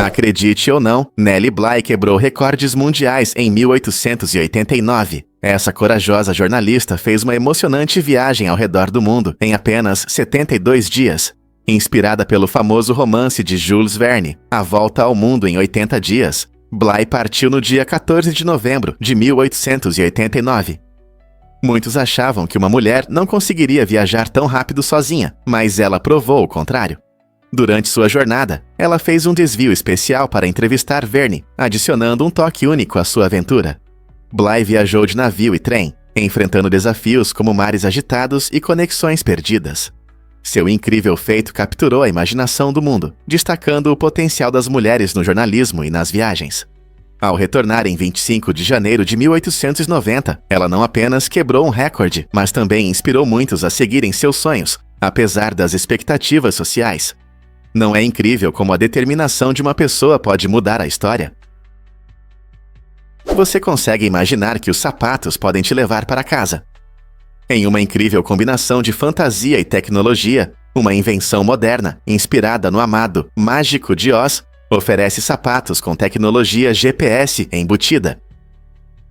Acredite ou não, Nellie Bly quebrou recordes mundiais em 1889. Essa corajosa jornalista fez uma emocionante viagem ao redor do mundo em apenas 72 dias. Inspirada pelo famoso romance de Jules Verne, A Volta ao Mundo em 80 Dias, Bly partiu no dia 14 de novembro de 1889. Muitos achavam que uma mulher não conseguiria viajar tão rápido sozinha, mas ela provou o contrário. Durante sua jornada, ela fez um desvio especial para entrevistar Verne, adicionando um toque único à sua aventura. Bly viajou de navio e trem, enfrentando desafios como mares agitados e conexões perdidas. Seu incrível feito capturou a imaginação do mundo, destacando o potencial das mulheres no jornalismo e nas viagens. Ao retornar em 25 de janeiro de 1890, ela não apenas quebrou um recorde, mas também inspirou muitos a seguirem seus sonhos, apesar das expectativas sociais. Não é incrível como a determinação de uma pessoa pode mudar a história? Você consegue imaginar que os sapatos podem te levar para casa? Em uma incrível combinação de fantasia e tecnologia, uma invenção moderna, inspirada no amado Mágico de Oz, oferece sapatos com tecnologia GPS embutida.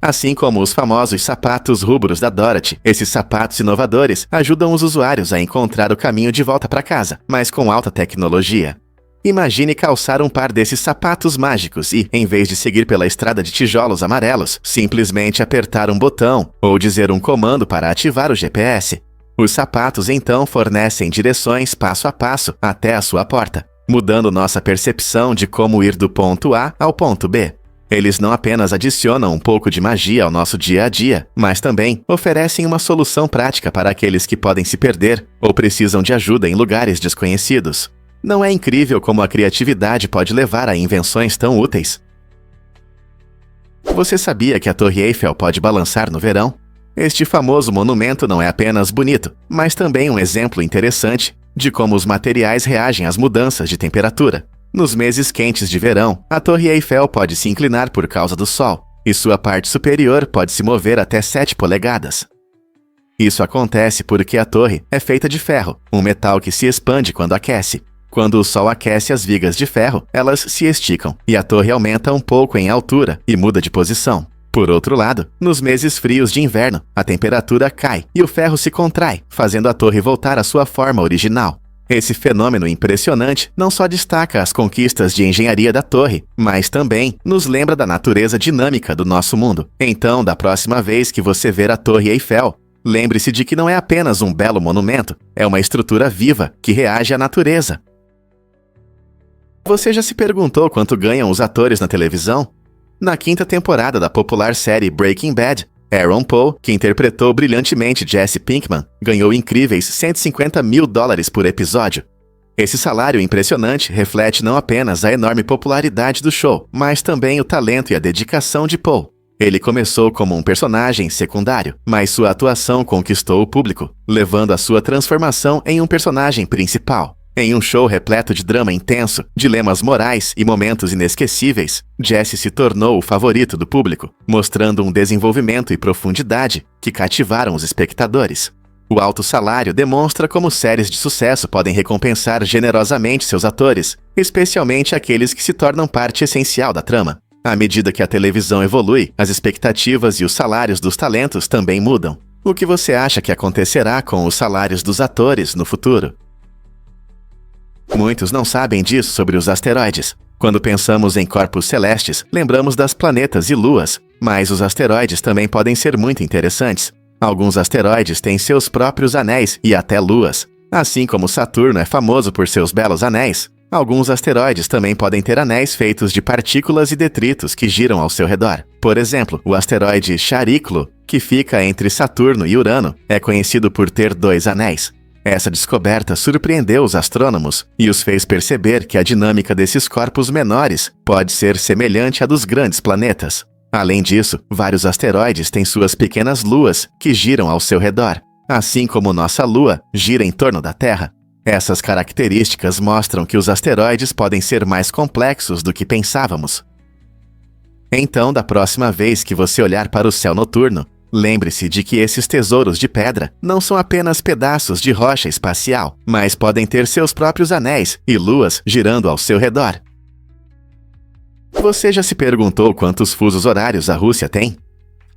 Assim como os famosos sapatos rubros da Dorothy, esses sapatos inovadores ajudam os usuários a encontrar o caminho de volta para casa, mas com alta tecnologia. Imagine calçar um par desses sapatos mágicos e, em vez de seguir pela estrada de tijolos amarelos, simplesmente apertar um botão ou dizer um comando para ativar o GPS. Os sapatos então fornecem direções passo a passo até a sua porta, mudando nossa percepção de como ir do ponto A ao ponto B. Eles não apenas adicionam um pouco de magia ao nosso dia a dia, mas também oferecem uma solução prática para aqueles que podem se perder ou precisam de ajuda em lugares desconhecidos. Não é incrível como a criatividade pode levar a invenções tão úteis? Você sabia que a Torre Eiffel pode balançar no verão? Este famoso monumento não é apenas bonito, mas também um exemplo interessante de como os materiais reagem às mudanças de temperatura. Nos meses quentes de verão, a Torre Eiffel pode se inclinar por causa do sol, e sua parte superior pode se mover até 7 polegadas. Isso acontece porque a torre é feita de ferro, um metal que se expande quando aquece. Quando o sol aquece as vigas de ferro, elas se esticam, e a torre aumenta um pouco em altura e muda de posição. Por outro lado, nos meses frios de inverno, a temperatura cai e o ferro se contrai, fazendo a torre voltar à sua forma original. Esse fenômeno impressionante não só destaca as conquistas de engenharia da torre, mas também nos lembra da natureza dinâmica do nosso mundo. Então, da próxima vez que você ver a Torre Eiffel, lembre-se de que não é apenas um belo monumento, é uma estrutura viva que reage à natureza. Você já se perguntou quanto ganham os atores na televisão? Na quinta temporada da popular série Breaking Bad, Aaron Paul, que interpretou brilhantemente Jesse Pinkman, ganhou incríveis $150 mil por episódio. Esse salário impressionante reflete não apenas a enorme popularidade do show, mas também o talento e a dedicação de Paul. Ele começou como um personagem secundário, mas sua atuação conquistou o público, levando a sua transformação em um personagem principal. Em um show repleto de drama intenso, dilemas morais e momentos inesquecíveis, Jesse se tornou o favorito do público, mostrando um desenvolvimento e profundidade que cativaram os espectadores. O alto salário demonstra como séries de sucesso podem recompensar generosamente seus atores, especialmente aqueles que se tornam parte essencial da trama. À medida que a televisão evolui, as expectativas e os salários dos talentos também mudam. O que você acha que acontecerá com os salários dos atores no futuro? Muitos não sabem disso sobre os asteroides. Quando pensamos em corpos celestes, lembramos das planetas e luas, mas os asteroides também podem ser muito interessantes. Alguns asteroides têm seus próprios anéis e até luas. Assim como Saturno é famoso por seus belos anéis, alguns asteroides também podem ter anéis feitos de partículas e detritos que giram ao seu redor. Por exemplo, o asteroide Chariklo, que fica entre Saturno e Urano, é conhecido por ter 2 anéis. Essa descoberta surpreendeu os astrônomos e os fez perceber que a dinâmica desses corpos menores pode ser semelhante à dos grandes planetas. Além disso, vários asteroides têm suas pequenas luas que giram ao seu redor, assim como nossa Lua gira em torno da Terra. Essas características mostram que os asteroides podem ser mais complexos do que pensávamos. Então, da próxima vez que você olhar para o céu noturno, lembre-se de que esses tesouros de pedra não são apenas pedaços de rocha espacial, mas podem ter seus próprios anéis e luas girando ao seu redor. Você já se perguntou quantos fusos horários a Rússia tem?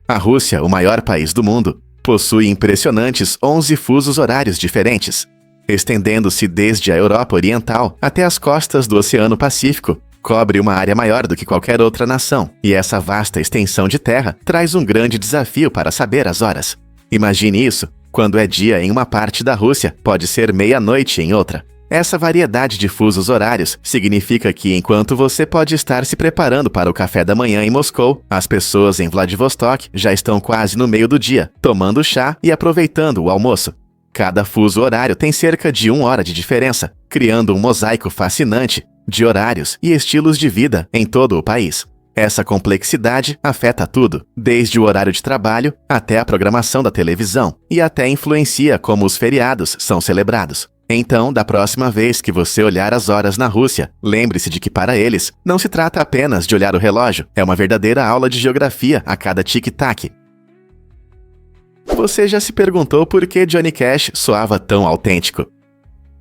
A Rússia, o maior país do mundo, possui impressionantes 11 fusos horários diferentes, estendendo-se desde a Europa Oriental até as costas do Oceano Pacífico. Cobre uma área maior do que qualquer outra nação, e essa vasta extensão de terra traz um grande desafio para saber as horas. Imagine isso, quando é dia em uma parte da Rússia, pode ser meia-noite em outra. Essa variedade de fusos horários significa que enquanto você pode estar se preparando para o café da manhã em Moscou, as pessoas em Vladivostok já estão quase no meio do dia, tomando chá e aproveitando o almoço. Cada fuso horário tem cerca de 1 hora de diferença, criando um mosaico fascinante de horários e estilos de vida em todo o país. Essa complexidade afeta tudo, desde o horário de trabalho até a programação da televisão, e até influencia como os feriados são celebrados. Então, da próxima vez que você olhar as horas na Rússia, lembre-se de que para eles, não se trata apenas de olhar o relógio, é uma verdadeira aula de geografia a cada tic-tac. Você já se perguntou por que Johnny Cash soava tão autêntico?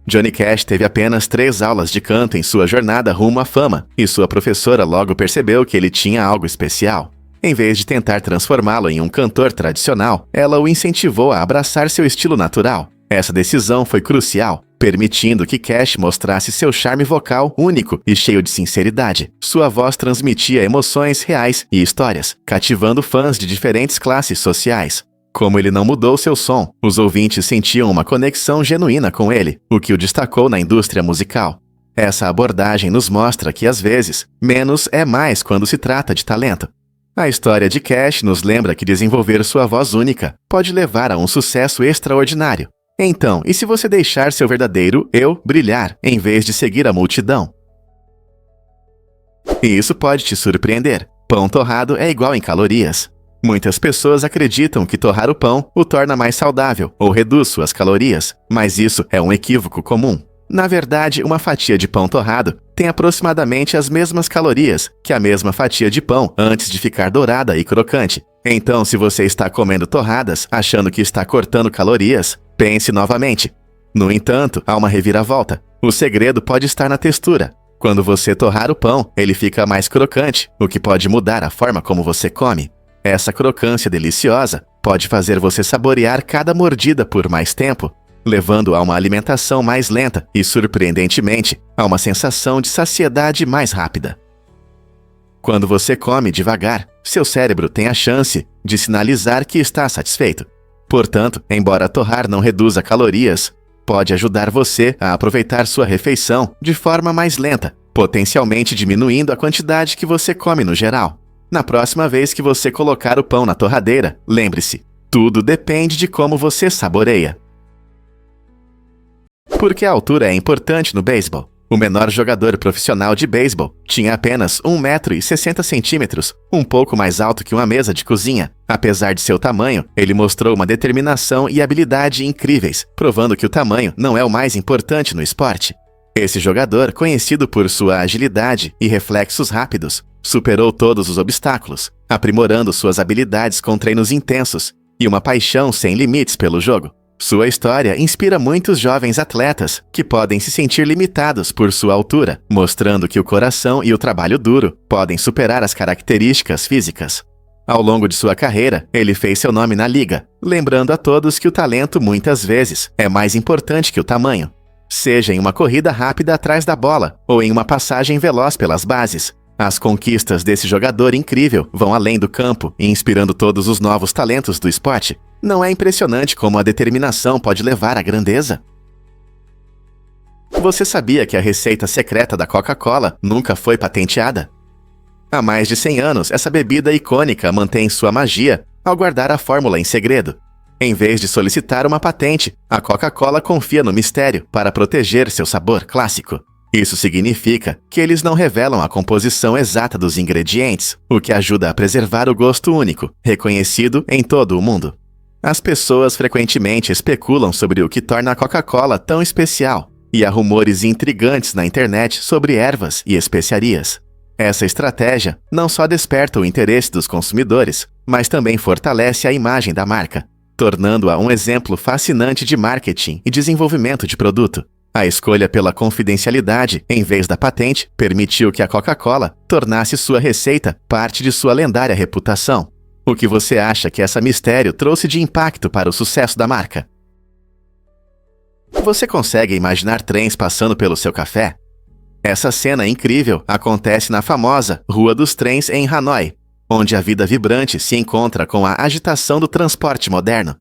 Johnny Cash teve apenas 3 aulas de canto em sua jornada rumo à fama, e sua professora logo percebeu que ele tinha algo especial. Em vez de tentar transformá-lo em um cantor tradicional, ela o incentivou a abraçar seu estilo natural. Essa decisão foi crucial, permitindo que Cash mostrasse seu charme vocal único e cheio de sinceridade. Sua voz transmitia emoções reais e histórias, cativando fãs de diferentes classes sociais. Como ele não mudou seu som, os ouvintes sentiam uma conexão genuína com ele, o que o destacou na indústria musical. Essa abordagem nos mostra que, às vezes, menos é mais quando se trata de talento. A história de Cash nos lembra que desenvolver sua voz única pode levar a um sucesso extraordinário. Então, e se você deixar seu verdadeiro eu brilhar, em vez de seguir a multidão? E isso pode te surpreender. Pão torrado é igual em calorias. Muitas pessoas acreditam que torrar o pão o torna mais saudável ou reduz suas calorias, mas isso é um equívoco comum. Na verdade, uma fatia de pão torrado tem aproximadamente as mesmas calorias que a mesma fatia de pão antes de ficar dourada e crocante. Então, se você está comendo torradas achando que está cortando calorias, pense novamente. No entanto, há uma reviravolta. O segredo pode estar na textura. Quando você torrar o pão, ele fica mais crocante, o que pode mudar a forma como você come. Essa crocância deliciosa pode fazer você saborear cada mordida por mais tempo, levando a uma alimentação mais lenta e, surpreendentemente, a uma sensação de saciedade mais rápida. Quando você come devagar, seu cérebro tem a chance de sinalizar que está satisfeito. Portanto, embora torrar não reduza calorias, pode ajudar você a aproveitar sua refeição de forma mais lenta, potencialmente diminuindo a quantidade que você come no geral. Na próxima vez que você colocar o pão na torradeira, lembre-se, tudo depende de como você saboreia. Por que a altura é importante no beisebol? O menor jogador profissional de beisebol tinha apenas 1,60 m, um pouco mais alto que uma mesa de cozinha. Apesar de seu tamanho, ele mostrou uma determinação e habilidade incríveis, provando que o tamanho não é o mais importante no esporte. Esse jogador, conhecido por sua agilidade e reflexos rápidos, superou todos os obstáculos, aprimorando suas habilidades com treinos intensos e uma paixão sem limites pelo jogo. Sua história inspira muitos jovens atletas que podem se sentir limitados por sua altura, mostrando que o coração e o trabalho duro podem superar as características físicas. Ao longo de sua carreira, ele fez seu nome na liga, lembrando a todos que o talento muitas vezes é mais importante que o tamanho. Seja em uma corrida rápida atrás da bola ou em uma passagem veloz pelas bases, as conquistas desse jogador incrível vão além do campo e inspirando todos os novos talentos do esporte. Não é impressionante como a determinação pode levar à grandeza? Você sabia que a receita secreta da Coca-Cola nunca foi patenteada? Há mais de 100 anos, essa bebida icônica mantém sua magia ao guardar a fórmula em segredo. Em vez de solicitar uma patente, a Coca-Cola confia no mistério para proteger seu sabor clássico. Isso significa que eles não revelam a composição exata dos ingredientes, o que ajuda a preservar o gosto único, reconhecido em todo o mundo. As pessoas frequentemente especulam sobre o que torna a Coca-Cola tão especial, e há rumores intrigantes na internet sobre ervas e especiarias. Essa estratégia não só desperta o interesse dos consumidores, mas também fortalece a imagem da marca, tornando-a um exemplo fascinante de marketing e desenvolvimento de produto. A escolha pela confidencialidade, em vez da patente, permitiu que a Coca-Cola tornasse sua receita parte de sua lendária reputação. O que você acha que essa mistério trouxe de impacto para o sucesso da marca? Você consegue imaginar trens passando pelo seu café? Essa cena incrível acontece na famosa Rua dos Trens em Hanoi, onde a vida vibrante se encontra com a agitação do transporte moderno.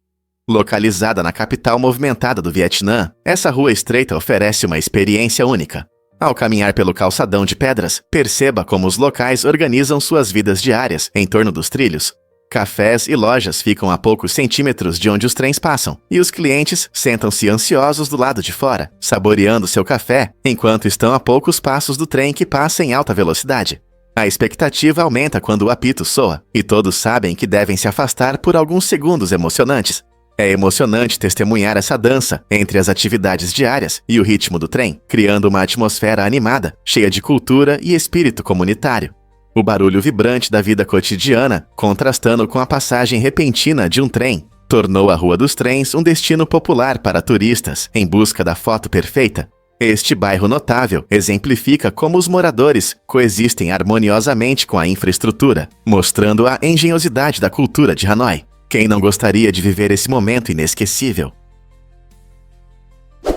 Localizada na capital movimentada do Vietnã, essa rua estreita oferece uma experiência única. Ao caminhar pelo calçadão de pedras, perceba como os locais organizam suas vidas diárias em torno dos trilhos. Cafés e lojas ficam a poucos centímetros de onde os trens passam, e os clientes sentam-se ansiosos do lado de fora, saboreando seu café, enquanto estão a poucos passos do trem que passa em alta velocidade. A expectativa aumenta quando o apito soa, e todos sabem que devem se afastar por alguns segundos emocionantes. É emocionante testemunhar essa dança entre as atividades diárias e o ritmo do trem, criando uma atmosfera animada, cheia de cultura e espírito comunitário. O barulho vibrante da vida cotidiana, contrastando com a passagem repentina de um trem, tornou a Rua dos Trens um destino popular para turistas em busca da foto perfeita. Este bairro notável exemplifica como os moradores coexistem harmoniosamente com a infraestrutura, mostrando a engenhosidade da cultura de Hanoi. Quem não gostaria de viver esse momento inesquecível?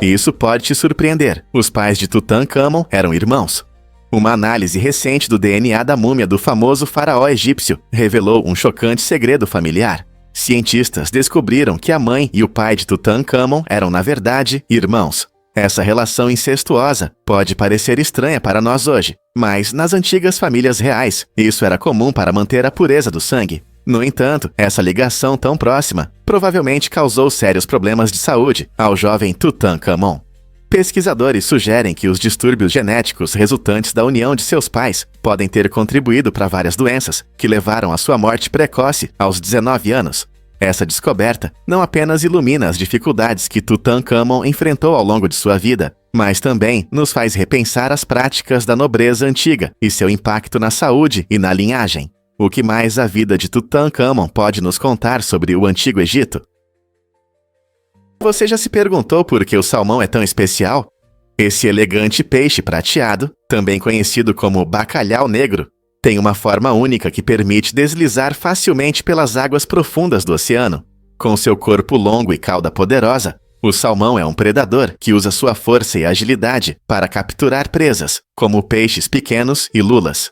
Isso pode te surpreender. Os pais de Tutankhamon eram irmãos. Uma análise recente do DNA da múmia do famoso faraó egípcio revelou um chocante segredo familiar. Cientistas descobriram que a mãe e o pai de Tutankhamon eram, na verdade, irmãos. Essa relação incestuosa pode parecer estranha para nós hoje, mas nas antigas famílias reais, isso era comum para manter a pureza do sangue. No entanto, essa ligação tão próxima provavelmente causou sérios problemas de saúde ao jovem Tutankhamon. Pesquisadores sugerem que os distúrbios genéticos resultantes da união de seus pais podem ter contribuído para várias doenças que levaram à sua morte precoce aos 19 anos. Essa descoberta não apenas ilumina as dificuldades que Tutankhamon enfrentou ao longo de sua vida, mas também nos faz repensar as práticas da nobreza antiga e seu impacto na saúde e na linhagem. O que mais a vida de Tutankhamon pode nos contar sobre o Antigo Egito? Você já se perguntou por que o salmão é tão especial? Esse elegante peixe prateado, também conhecido como bacalhau negro, tem uma forma única que permite deslizar facilmente pelas águas profundas do oceano. Com seu corpo longo e cauda poderosa, o salmão é um predador que usa sua força e agilidade para capturar presas, como peixes pequenos e lulas.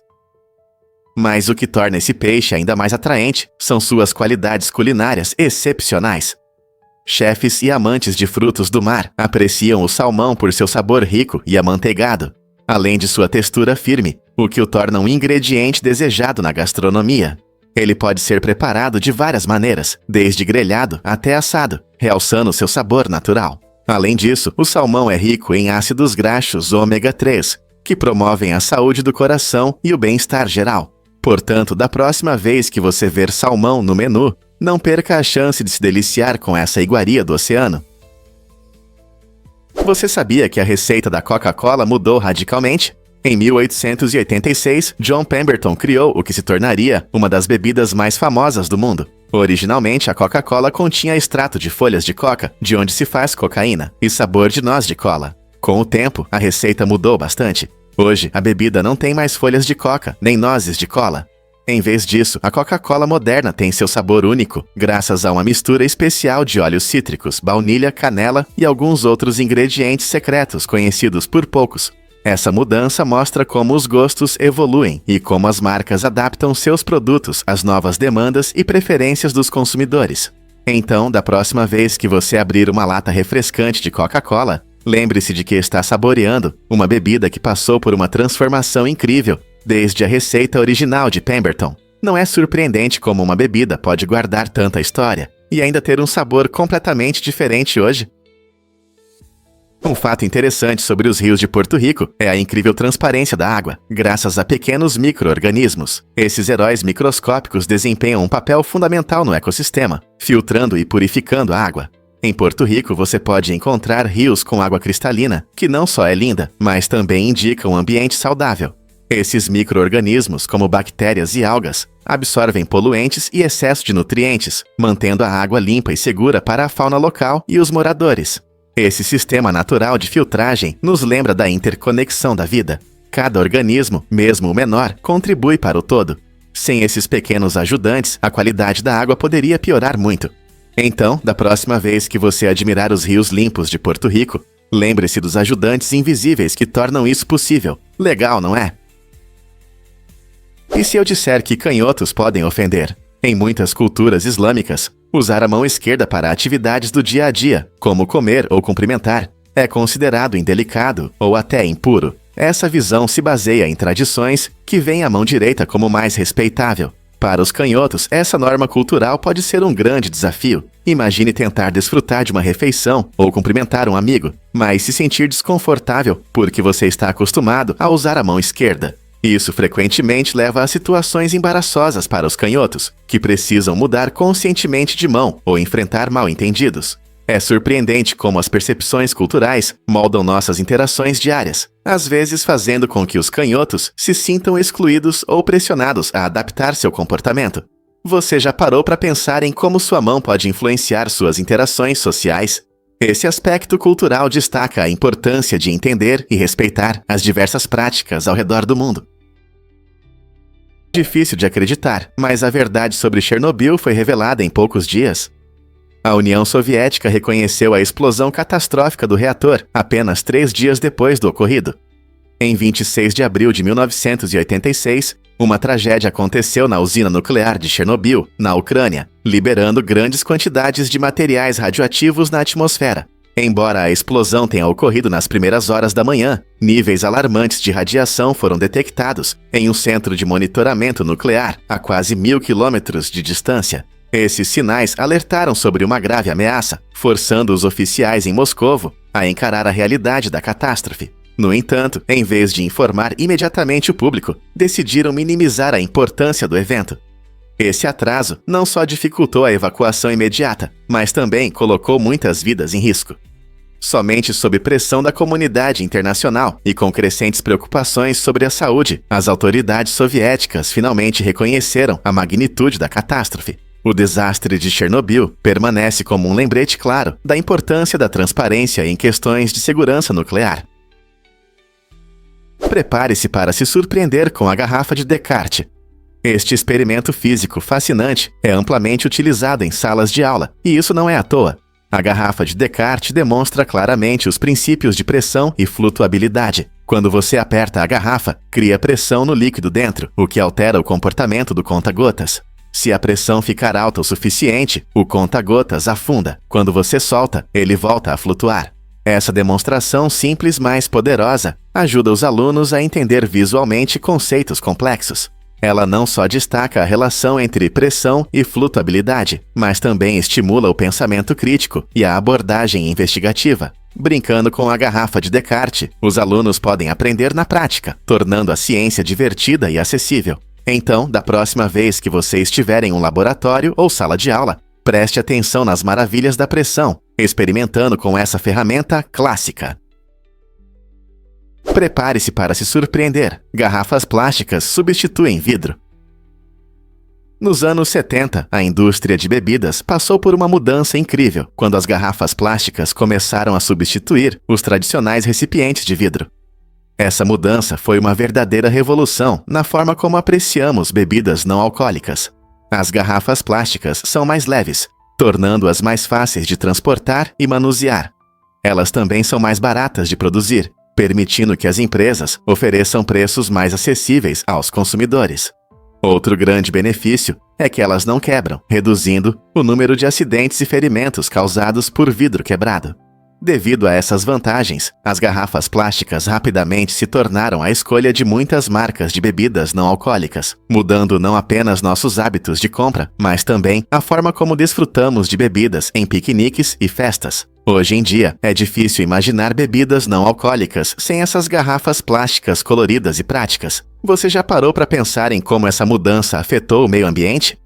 Mas o que torna esse peixe ainda mais atraente são suas qualidades culinárias excepcionais. Chefes e amantes de frutos do mar apreciam o salmão por seu sabor rico e amanteigado, além de sua textura firme, o que o torna um ingrediente desejado na gastronomia. Ele pode ser preparado de várias maneiras, desde grelhado até assado, realçando seu sabor natural. Além disso, o salmão é rico em ácidos graxos ômega 3, que promovem a saúde do coração e o bem-estar geral. Portanto, da próxima vez que você ver salmão no menu, não perca a chance de se deliciar com essa iguaria do oceano. Você sabia que a receita da Coca-Cola mudou radicalmente? Em 1886, John Pemberton criou o que se tornaria uma das bebidas mais famosas do mundo. Originalmente, a Coca-Cola continha extrato de folhas de coca, de onde se faz cocaína, e sabor de noz de cola. Com o tempo, a receita mudou bastante. Hoje, a bebida não tem mais folhas de coca, nem nozes de cola. Em vez disso, a Coca-Cola moderna tem seu sabor único, graças a uma mistura especial de óleos cítricos, baunilha, canela e alguns outros ingredientes secretos conhecidos por poucos. Essa mudança mostra como os gostos evoluem e como as marcas adaptam seus produtos às novas demandas e preferências dos consumidores. Então, da próxima vez que você abrir uma lata refrescante de Coca-Cola, lembre-se de que está saboreando uma bebida que passou por uma transformação incrível, desde a receita original de Pemberton. Não é surpreendente como uma bebida pode guardar tanta história e ainda ter um sabor completamente diferente hoje. Um fato interessante sobre os rios de Porto Rico é a incrível transparência da água, graças a pequenos micro-organismos. Esses heróis microscópicos desempenham um papel fundamental no ecossistema, filtrando e purificando a água. Em Porto Rico, você pode encontrar rios com água cristalina, que não só é linda, mas também indica um ambiente saudável. Esses micro-organismos, como bactérias e algas, absorvem poluentes e excesso de nutrientes, mantendo a água limpa e segura para a fauna local e os moradores. Esse sistema natural de filtragem nos lembra da interconexão da vida. Cada organismo, mesmo o menor, contribui para o todo. Sem esses pequenos ajudantes, a qualidade da água poderia piorar muito. Então, da próxima vez que você admirar os rios limpos de Porto Rico, lembre-se dos ajudantes invisíveis que tornam isso possível. Legal, não é? E se eu disser que canhotos podem ofender? Em muitas culturas islâmicas, usar a mão esquerda para atividades do dia a dia, como comer ou cumprimentar, é considerado indelicado ou até impuro. Essa visão se baseia em tradições que veem a mão direita como mais respeitável. Para os canhotos, essa norma cultural pode ser um grande desafio. Imagine tentar desfrutar de uma refeição ou cumprimentar um amigo, mas se sentir desconfortável porque você está acostumado a usar a mão esquerda. Isso frequentemente leva a situações embaraçosas para os canhotos, que precisam mudar conscientemente de mão ou enfrentar mal-entendidos. É surpreendente como as percepções culturais moldam nossas interações diárias, às vezes fazendo com que os canhotos se sintam excluídos ou pressionados a adaptar seu comportamento. Você já parou para pensar em como sua mão pode influenciar suas interações sociais? Esse aspecto cultural destaca a importância de entender e respeitar as diversas práticas ao redor do mundo. Difícil de acreditar, mas a verdade sobre Chernobyl foi revelada em poucos dias. A União Soviética reconheceu a explosão catastrófica do reator apenas 3 dias depois do ocorrido. Em 26 de abril de 1986, uma tragédia aconteceu na usina nuclear de Chernobyl, na Ucrânia, liberando grandes quantidades de materiais radioativos na atmosfera. Embora a explosão tenha ocorrido nas primeiras horas da manhã, níveis alarmantes de radiação foram detectados em um centro de monitoramento nuclear a quase 1.000 quilômetros de distância. Esses sinais alertaram sobre uma grave ameaça, forçando os oficiais em Moscovo a encarar a realidade da catástrofe. No entanto, em vez de informar imediatamente o público, decidiram minimizar a importância do evento. Esse atraso não só dificultou a evacuação imediata, mas também colocou muitas vidas em risco. Somente sob pressão da comunidade internacional e com crescentes preocupações sobre a saúde, as autoridades soviéticas finalmente reconheceram a magnitude da catástrofe. O desastre de Chernobyl permanece como um lembrete claro da importância da transparência em questões de segurança nuclear. Prepare-se para se surpreender com a garrafa de Descartes. Este experimento físico fascinante é amplamente utilizado em salas de aula, e isso não é à toa. A garrafa de Descartes demonstra claramente os princípios de pressão e flutuabilidade. Quando você aperta a garrafa, cria pressão no líquido dentro, o que altera o comportamento do conta-gotas. Se a pressão ficar alta o suficiente, o conta-gotas afunda. Quando você solta, ele volta a flutuar. Essa demonstração simples, mas poderosa, ajuda os alunos a entender visualmente conceitos complexos. Ela não só destaca a relação entre pressão e flutuabilidade, mas também estimula o pensamento crítico e a abordagem investigativa. Brincando com a garrafa de Descartes, os alunos podem aprender na prática, tornando a ciência divertida e acessível. Então, da próxima vez que você estiver em um laboratório ou sala de aula, preste atenção nas maravilhas da pressão, experimentando com essa ferramenta clássica. Prepare-se para se surpreender. Garrafas plásticas substituem vidro. Nos anos 70, a indústria de bebidas passou por uma mudança incrível, quando as garrafas plásticas começaram a substituir os tradicionais recipientes de vidro. Essa mudança foi uma verdadeira revolução na forma como apreciamos bebidas não alcoólicas. As garrafas plásticas são mais leves, tornando-as mais fáceis de transportar e manusear. Elas também são mais baratas de produzir, permitindo que as empresas ofereçam preços mais acessíveis aos consumidores. Outro grande benefício é que elas não quebram, reduzindo o número de acidentes e ferimentos causados por vidro quebrado. Devido a essas vantagens, as garrafas plásticas rapidamente se tornaram a escolha de muitas marcas de bebidas não alcoólicas, mudando não apenas nossos hábitos de compra, mas também a forma como desfrutamos de bebidas em piqueniques e festas. Hoje em dia, é difícil imaginar bebidas não alcoólicas sem essas garrafas plásticas coloridas e práticas. Você já parou para pensar em como essa mudança afetou o meio ambiente?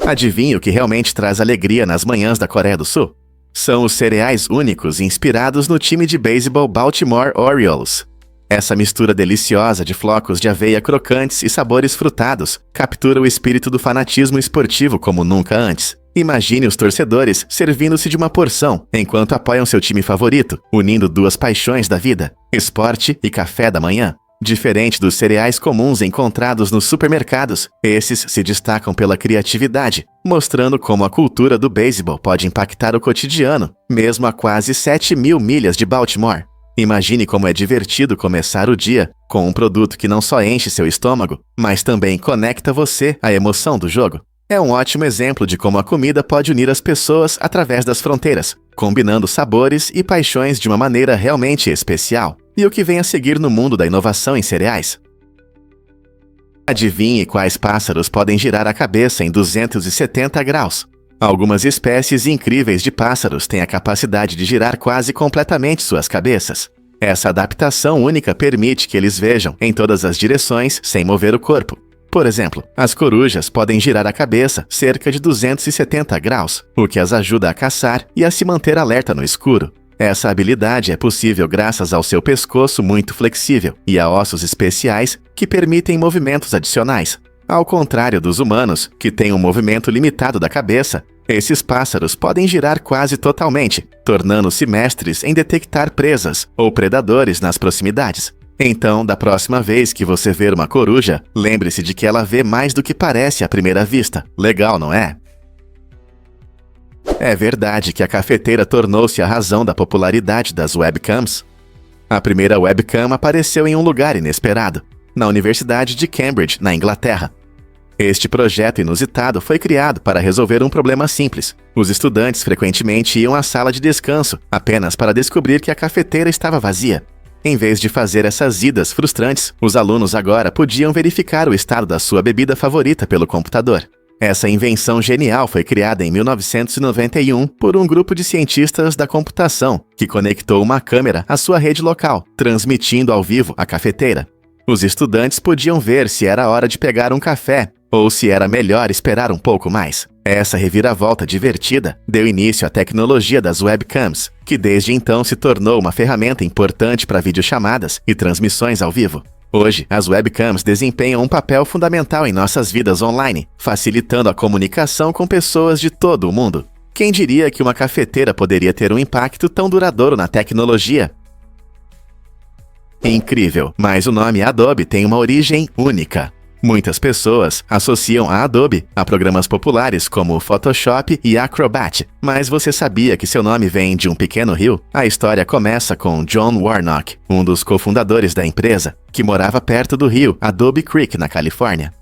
Adivinhe o que realmente traz alegria nas manhãs da Coreia do Sul? São os cereais únicos inspirados no time de beisebol Baltimore Orioles. Essa mistura deliciosa de flocos de aveia crocantes e sabores frutados captura o espírito do fanatismo esportivo como nunca antes. Imagine os torcedores servindo-se de uma porção enquanto apoiam seu time favorito, unindo duas paixões da vida, esporte e café da manhã. Diferente dos cereais comuns encontrados nos supermercados, esses se destacam pela criatividade, mostrando como a cultura do beisebol pode impactar o cotidiano, mesmo a quase 7.000 milhas de Baltimore. Imagine como é divertido começar o dia com um produto que não só enche seu estômago, mas também conecta você à emoção do jogo. É um ótimo exemplo de como a comida pode unir as pessoas através das fronteiras, combinando sabores e paixões de uma maneira realmente especial. E o que vem a seguir no mundo da inovação em cereais? Adivinhe quais pássaros podem girar a cabeça em 270 graus. Algumas espécies incríveis de pássaros têm a capacidade de girar quase completamente suas cabeças. Essa adaptação única permite que eles vejam em todas as direções sem mover o corpo. Por exemplo, as corujas podem girar a cabeça cerca de 270 graus, o que as ajuda a caçar e a se manter alerta no escuro. Essa habilidade é possível graças ao seu pescoço muito flexível e a ossos especiais que permitem movimentos adicionais. Ao contrário dos humanos, que têm um movimento limitado da cabeça, esses pássaros podem girar quase totalmente, tornando-se mestres em detectar presas ou predadores nas proximidades. Então, da próxima vez que você ver uma coruja, lembre-se de que ela vê mais do que parece à primeira vista. Legal, não é? É verdade que a cafeteira tornou-se a razão da popularidade das webcams. A primeira webcam apareceu em um lugar inesperado, na Universidade de Cambridge, na Inglaterra. Este projeto inusitado foi criado para resolver um problema simples. Os estudantes frequentemente iam à sala de descanso apenas para descobrir que a cafeteira estava vazia. Em vez de fazer essas idas frustrantes, os alunos agora podiam verificar o estado da sua bebida favorita pelo computador. Essa invenção genial foi criada em 1991 por um grupo de cientistas da computação que conectou uma câmera à sua rede local, transmitindo ao vivo a cafeteira. Os estudantes podiam ver se era hora de pegar um café ou se era melhor esperar um pouco mais. Essa reviravolta divertida deu início à tecnologia das webcams, que desde então se tornou uma ferramenta importante para videochamadas e transmissões ao vivo. Hoje, as webcams desempenham um papel fundamental em nossas vidas online, facilitando a comunicação com pessoas de todo o mundo. Quem diria que uma cafeteira poderia ter um impacto tão duradouro na tecnologia? Incrível, mas o nome Adobe tem uma origem única. Muitas pessoas associam a Adobe a programas populares como Photoshop e Acrobat, mas você sabia que seu nome vem de um pequeno rio? A história começa com John Warnock, um dos cofundadores da empresa, que morava perto do rio Adobe Creek, na Califórnia.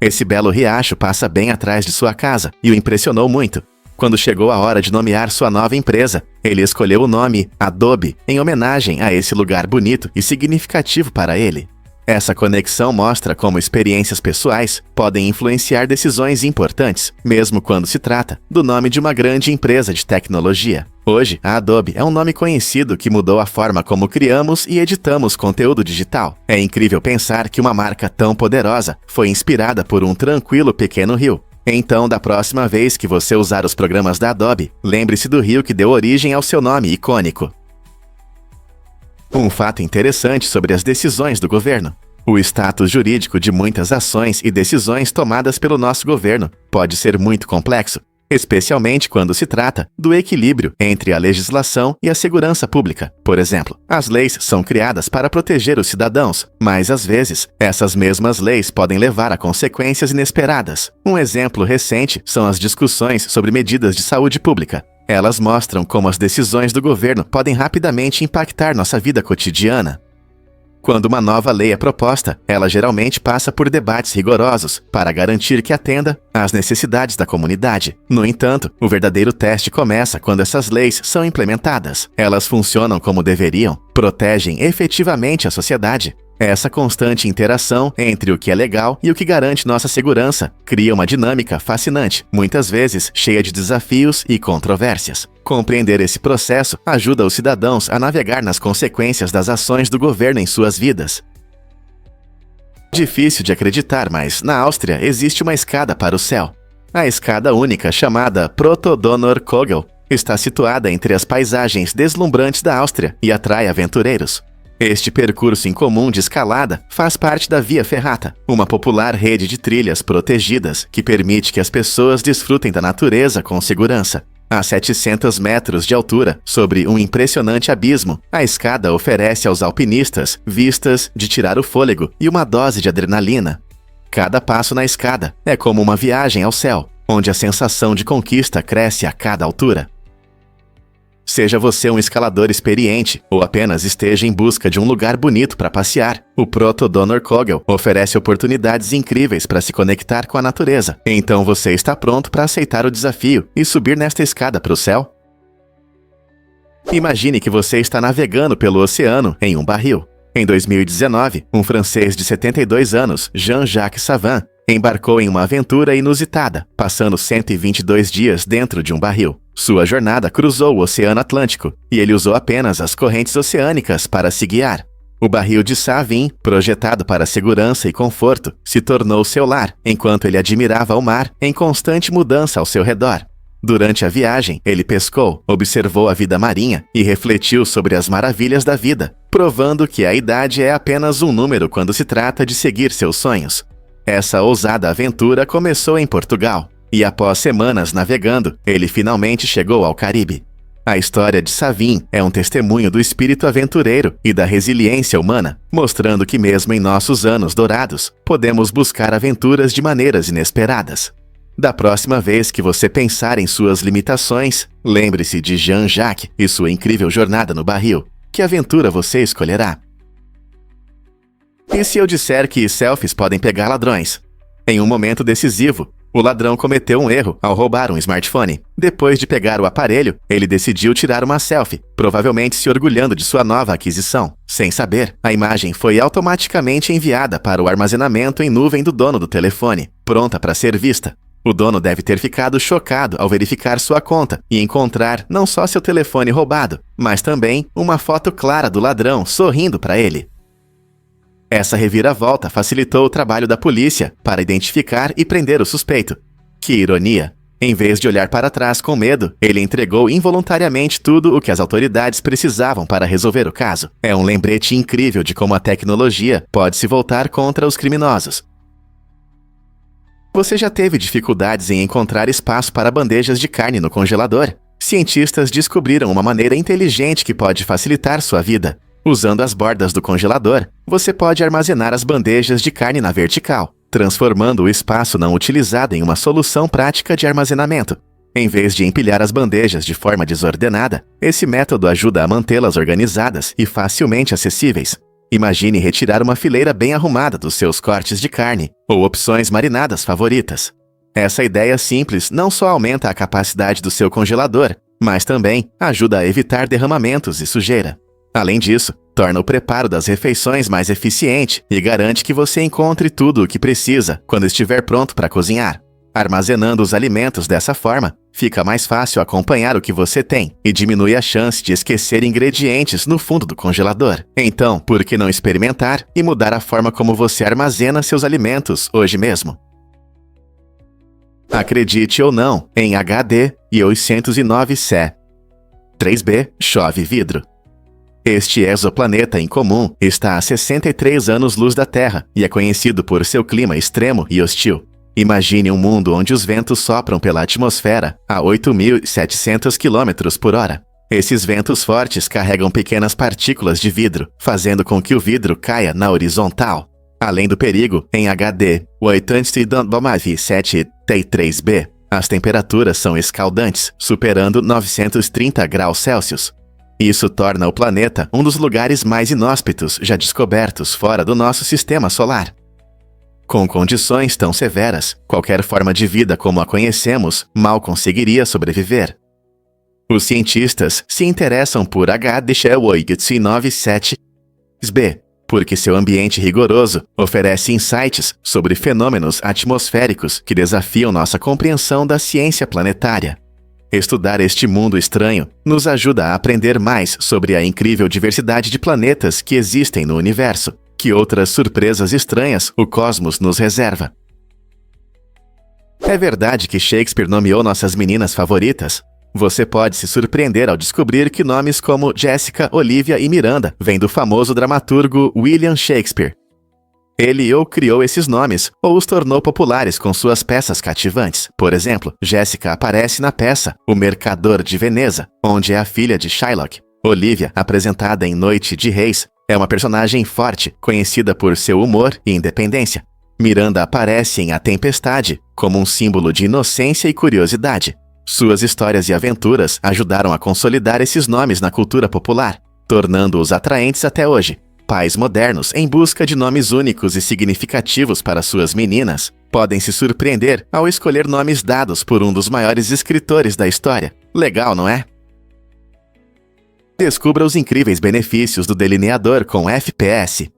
Esse belo riacho passa bem atrás de sua casa e o impressionou muito. Quando chegou a hora de nomear sua nova empresa, ele escolheu o nome Adobe em homenagem a esse lugar bonito e significativo para ele. Essa conexão mostra como experiências pessoais podem influenciar decisões importantes, mesmo quando se trata do nome de uma grande empresa de tecnologia. Hoje, a Adobe é um nome conhecido que mudou a forma como criamos e editamos conteúdo digital. É incrível pensar que uma marca tão poderosa foi inspirada por um tranquilo pequeno rio. Então, da próxima vez que você usar os programas da Adobe, lembre-se do rio que deu origem ao seu nome icônico. Um fato interessante sobre as decisões do governo. O status jurídico de muitas ações e decisões tomadas pelo nosso governo pode ser muito complexo, especialmente quando se trata do equilíbrio entre a legislação e a segurança pública. Por exemplo, as leis são criadas para proteger os cidadãos, mas às vezes, essas mesmas leis podem levar a consequências inesperadas. Um exemplo recente são as discussões sobre medidas de saúde pública. Elas mostram como as decisões do governo podem rapidamente impactar nossa vida cotidiana. Quando uma nova lei é proposta, ela geralmente passa por debates rigorosos para garantir que atenda às necessidades da comunidade. No entanto, o verdadeiro teste começa quando essas leis são implementadas. Elas funcionam como deveriam, protegem efetivamente a sociedade. Essa constante interação entre o que é legal e o que garante nossa segurança cria uma dinâmica fascinante, muitas vezes cheia de desafios e controvérsias. Compreender esse processo ajuda os cidadãos a navegar nas consequências das ações do governo em suas vidas. Difícil de acreditar, mas na Áustria existe uma escada para o céu. A escada única, chamada Proto-Donner-Kogel, está situada entre as paisagens deslumbrantes da Áustria e atrai aventureiros. Este percurso incomum de escalada faz parte da Via Ferrata, uma popular rede de trilhas protegidas que permite que as pessoas desfrutem da natureza com segurança. A 700 metros de altura, sobre um impressionante abismo, a escada oferece aos alpinistas vistas de tirar o fôlego e uma dose de adrenalina. Cada passo na escada é como uma viagem ao céu, onde a sensação de conquista cresce a cada altura. Seja você um escalador experiente ou apenas esteja em busca de um lugar bonito para passear, o Proto Donor Kogel oferece oportunidades incríveis para se conectar com a natureza. Então você está pronto para aceitar o desafio e subir nesta escada para o céu? Imagine que você está navegando pelo oceano em um barril. Em 2019, um francês de 72 anos, Jean-Jacques Savin, embarcou em uma aventura inusitada, passando 122 dias dentro de um barril. Sua jornada cruzou o Oceano Atlântico, e ele usou apenas as correntes oceânicas para se guiar. O barril de Savin, projetado para segurança e conforto, se tornou seu lar, enquanto ele admirava o mar em constante mudança ao seu redor. Durante a viagem, ele pescou, observou a vida marinha e refletiu sobre as maravilhas da vida, provando que a idade é apenas um número quando se trata de seguir seus sonhos. Essa ousada aventura começou em Portugal, e após semanas navegando, ele finalmente chegou ao Caribe. A história de Savin é um testemunho do espírito aventureiro e da resiliência humana, mostrando que mesmo em nossos anos dourados, podemos buscar aventuras de maneiras inesperadas. Da próxima vez que você pensar em suas limitações, lembre-se de Jean-Jacques e sua incrível jornada no barril. Que aventura você escolherá? E se eu disser que selfies podem pegar ladrões? Em um momento decisivo, o ladrão cometeu um erro ao roubar um smartphone. Depois de pegar o aparelho, ele decidiu tirar uma selfie, provavelmente se orgulhando de sua nova aquisição. Sem saber, a imagem foi automaticamente enviada para o armazenamento em nuvem do dono do telefone, pronta para ser vista. O dono deve ter ficado chocado ao verificar sua conta e encontrar não só seu telefone roubado, mas também uma foto clara do ladrão sorrindo para ele. Essa reviravolta facilitou o trabalho da polícia para identificar e prender o suspeito. Que ironia! Em vez de olhar para trás com medo, ele entregou involuntariamente tudo o que as autoridades precisavam para resolver o caso. É um lembrete incrível de como a tecnologia pode se voltar contra os criminosos. Você já teve dificuldades em encontrar espaço para bandejas de carne no congelador? Cientistas descobriram uma maneira inteligente que pode facilitar sua vida. Usando as bordas do congelador, você pode armazenar as bandejas de carne na vertical, transformando o espaço não utilizado em uma solução prática de armazenamento. Em vez de empilhar as bandejas de forma desordenada, esse método ajuda a mantê-las organizadas e facilmente acessíveis. Imagine retirar uma fileira bem arrumada dos seus cortes de carne ou opções marinadas favoritas. Essa ideia simples não só aumenta a capacidade do seu congelador, mas também ajuda a evitar derramamentos e sujeira. Além disso, torna o preparo das refeições mais eficiente e garante que você encontre tudo o que precisa quando estiver pronto para cozinhar. Armazenando os alimentos dessa forma, fica mais fácil acompanhar o que você tem e diminui a chance de esquecer ingredientes no fundo do congelador. Então, por que não experimentar e mudar a forma como você armazena seus alimentos hoje mesmo? Acredite ou não, em HD e 809C. 3B chove vidro. Este exoplaneta incomum está a 63 anos-luz da Terra e é conhecido por seu clima extremo e hostil. Imagine um mundo onde os ventos sopram pela atmosfera a 8.700 km por hora. Esses ventos fortes carregam pequenas partículas de vidro, fazendo com que o vidro caia na horizontal. Além do perigo, em HD 809C3B, as temperaturas são escaldantes, superando 930 graus Celsius. Isso torna o planeta um dos lugares mais inóspitos já descobertos fora do nosso sistema solar. Com condições tão severas, qualquer forma de vida como a conhecemos mal conseguiria sobreviver. Os cientistas se interessam por HD 897B, porque seu ambiente rigoroso oferece insights sobre fenômenos atmosféricos que desafiam nossa compreensão da ciência planetária. Estudar este mundo estranho nos ajuda a aprender mais sobre a incrível diversidade de planetas que existem no universo. Que outras surpresas estranhas o cosmos nos reserva. É verdade que Shakespeare nomeou nossas meninas favoritas? Você pode se surpreender ao descobrir que nomes como Jessica, Olivia e Miranda vêm do famoso dramaturgo William Shakespeare. Ele ou criou esses nomes, ou os tornou populares com suas peças cativantes. Por exemplo, Jessica aparece na peça O Mercador de Veneza, onde é a filha de Shylock. Olivia, apresentada em Noite de Reis, é uma personagem forte, conhecida por seu humor e independência. Miranda aparece em A Tempestade, como um símbolo de inocência e curiosidade. Suas histórias e aventuras ajudaram a consolidar esses nomes na cultura popular, tornando-os atraentes até hoje. Pais modernos, em busca de nomes únicos e significativos para suas meninas, podem se surpreender ao escolher nomes dados por um dos maiores escritores da história. Legal, não é? Descubra os incríveis benefícios do delineador com FPS.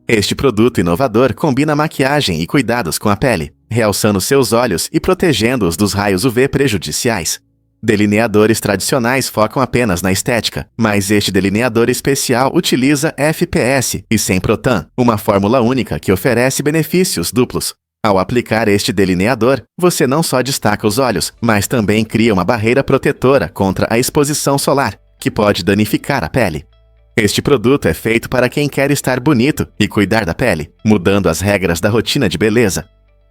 Este produto inovador combina maquiagem e cuidados com a pele, realçando seus olhos e protegendo-os dos raios UV prejudiciais. Delineadores tradicionais focam apenas na estética, mas este delineador especial utiliza FPS e Semprotan, uma fórmula única que oferece benefícios duplos. Ao aplicar este delineador, você não só destaca os olhos, mas também cria uma barreira protetora contra a exposição solar, que pode danificar a pele. Este produto é feito para quem quer estar bonito e cuidar da pele, mudando as regras da rotina de beleza.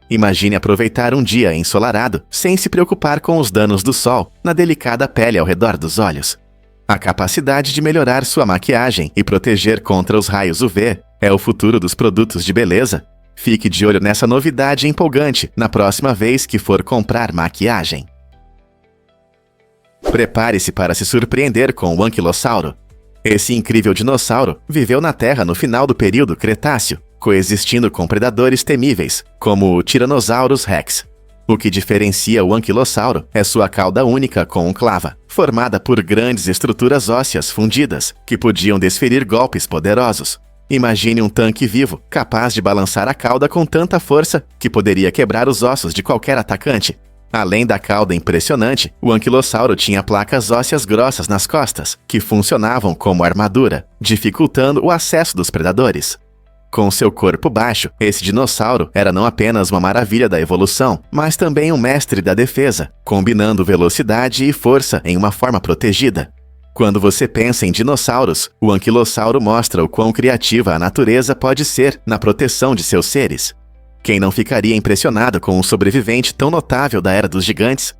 Imagine aproveitar um dia ensolarado sem se preocupar com os danos do sol na delicada pele ao redor dos olhos. A capacidade de melhorar sua maquiagem e proteger contra os raios UV é o futuro dos produtos de beleza. Fique de olho nessa novidade empolgante na próxima vez que for comprar maquiagem. Prepare-se para se surpreender com o anquilossauro. Esse incrível dinossauro viveu na Terra no final do período Cretáceo, coexistindo com predadores temíveis, como o Tyrannosaurus rex. O que diferencia o anquilossauro é sua cauda única concava, formada por grandes estruturas ósseas fundidas, que podiam desferir golpes poderosos. Imagine um tanque vivo, capaz de balançar a cauda com tanta força que poderia quebrar os ossos de qualquer atacante. Além da cauda impressionante, o anquilossauro tinha placas ósseas grossas nas costas, que funcionavam como armadura, dificultando o acesso dos predadores. Com seu corpo baixo, esse dinossauro era não apenas uma maravilha da evolução, mas também um mestre da defesa, combinando velocidade e força em uma forma protegida. Quando você pensa em dinossauros, o anquilossauro mostra o quão criativa a natureza pode ser na proteção de seus seres. Quem não ficaria impressionado com um sobrevivente tão notável da Era dos Gigantes?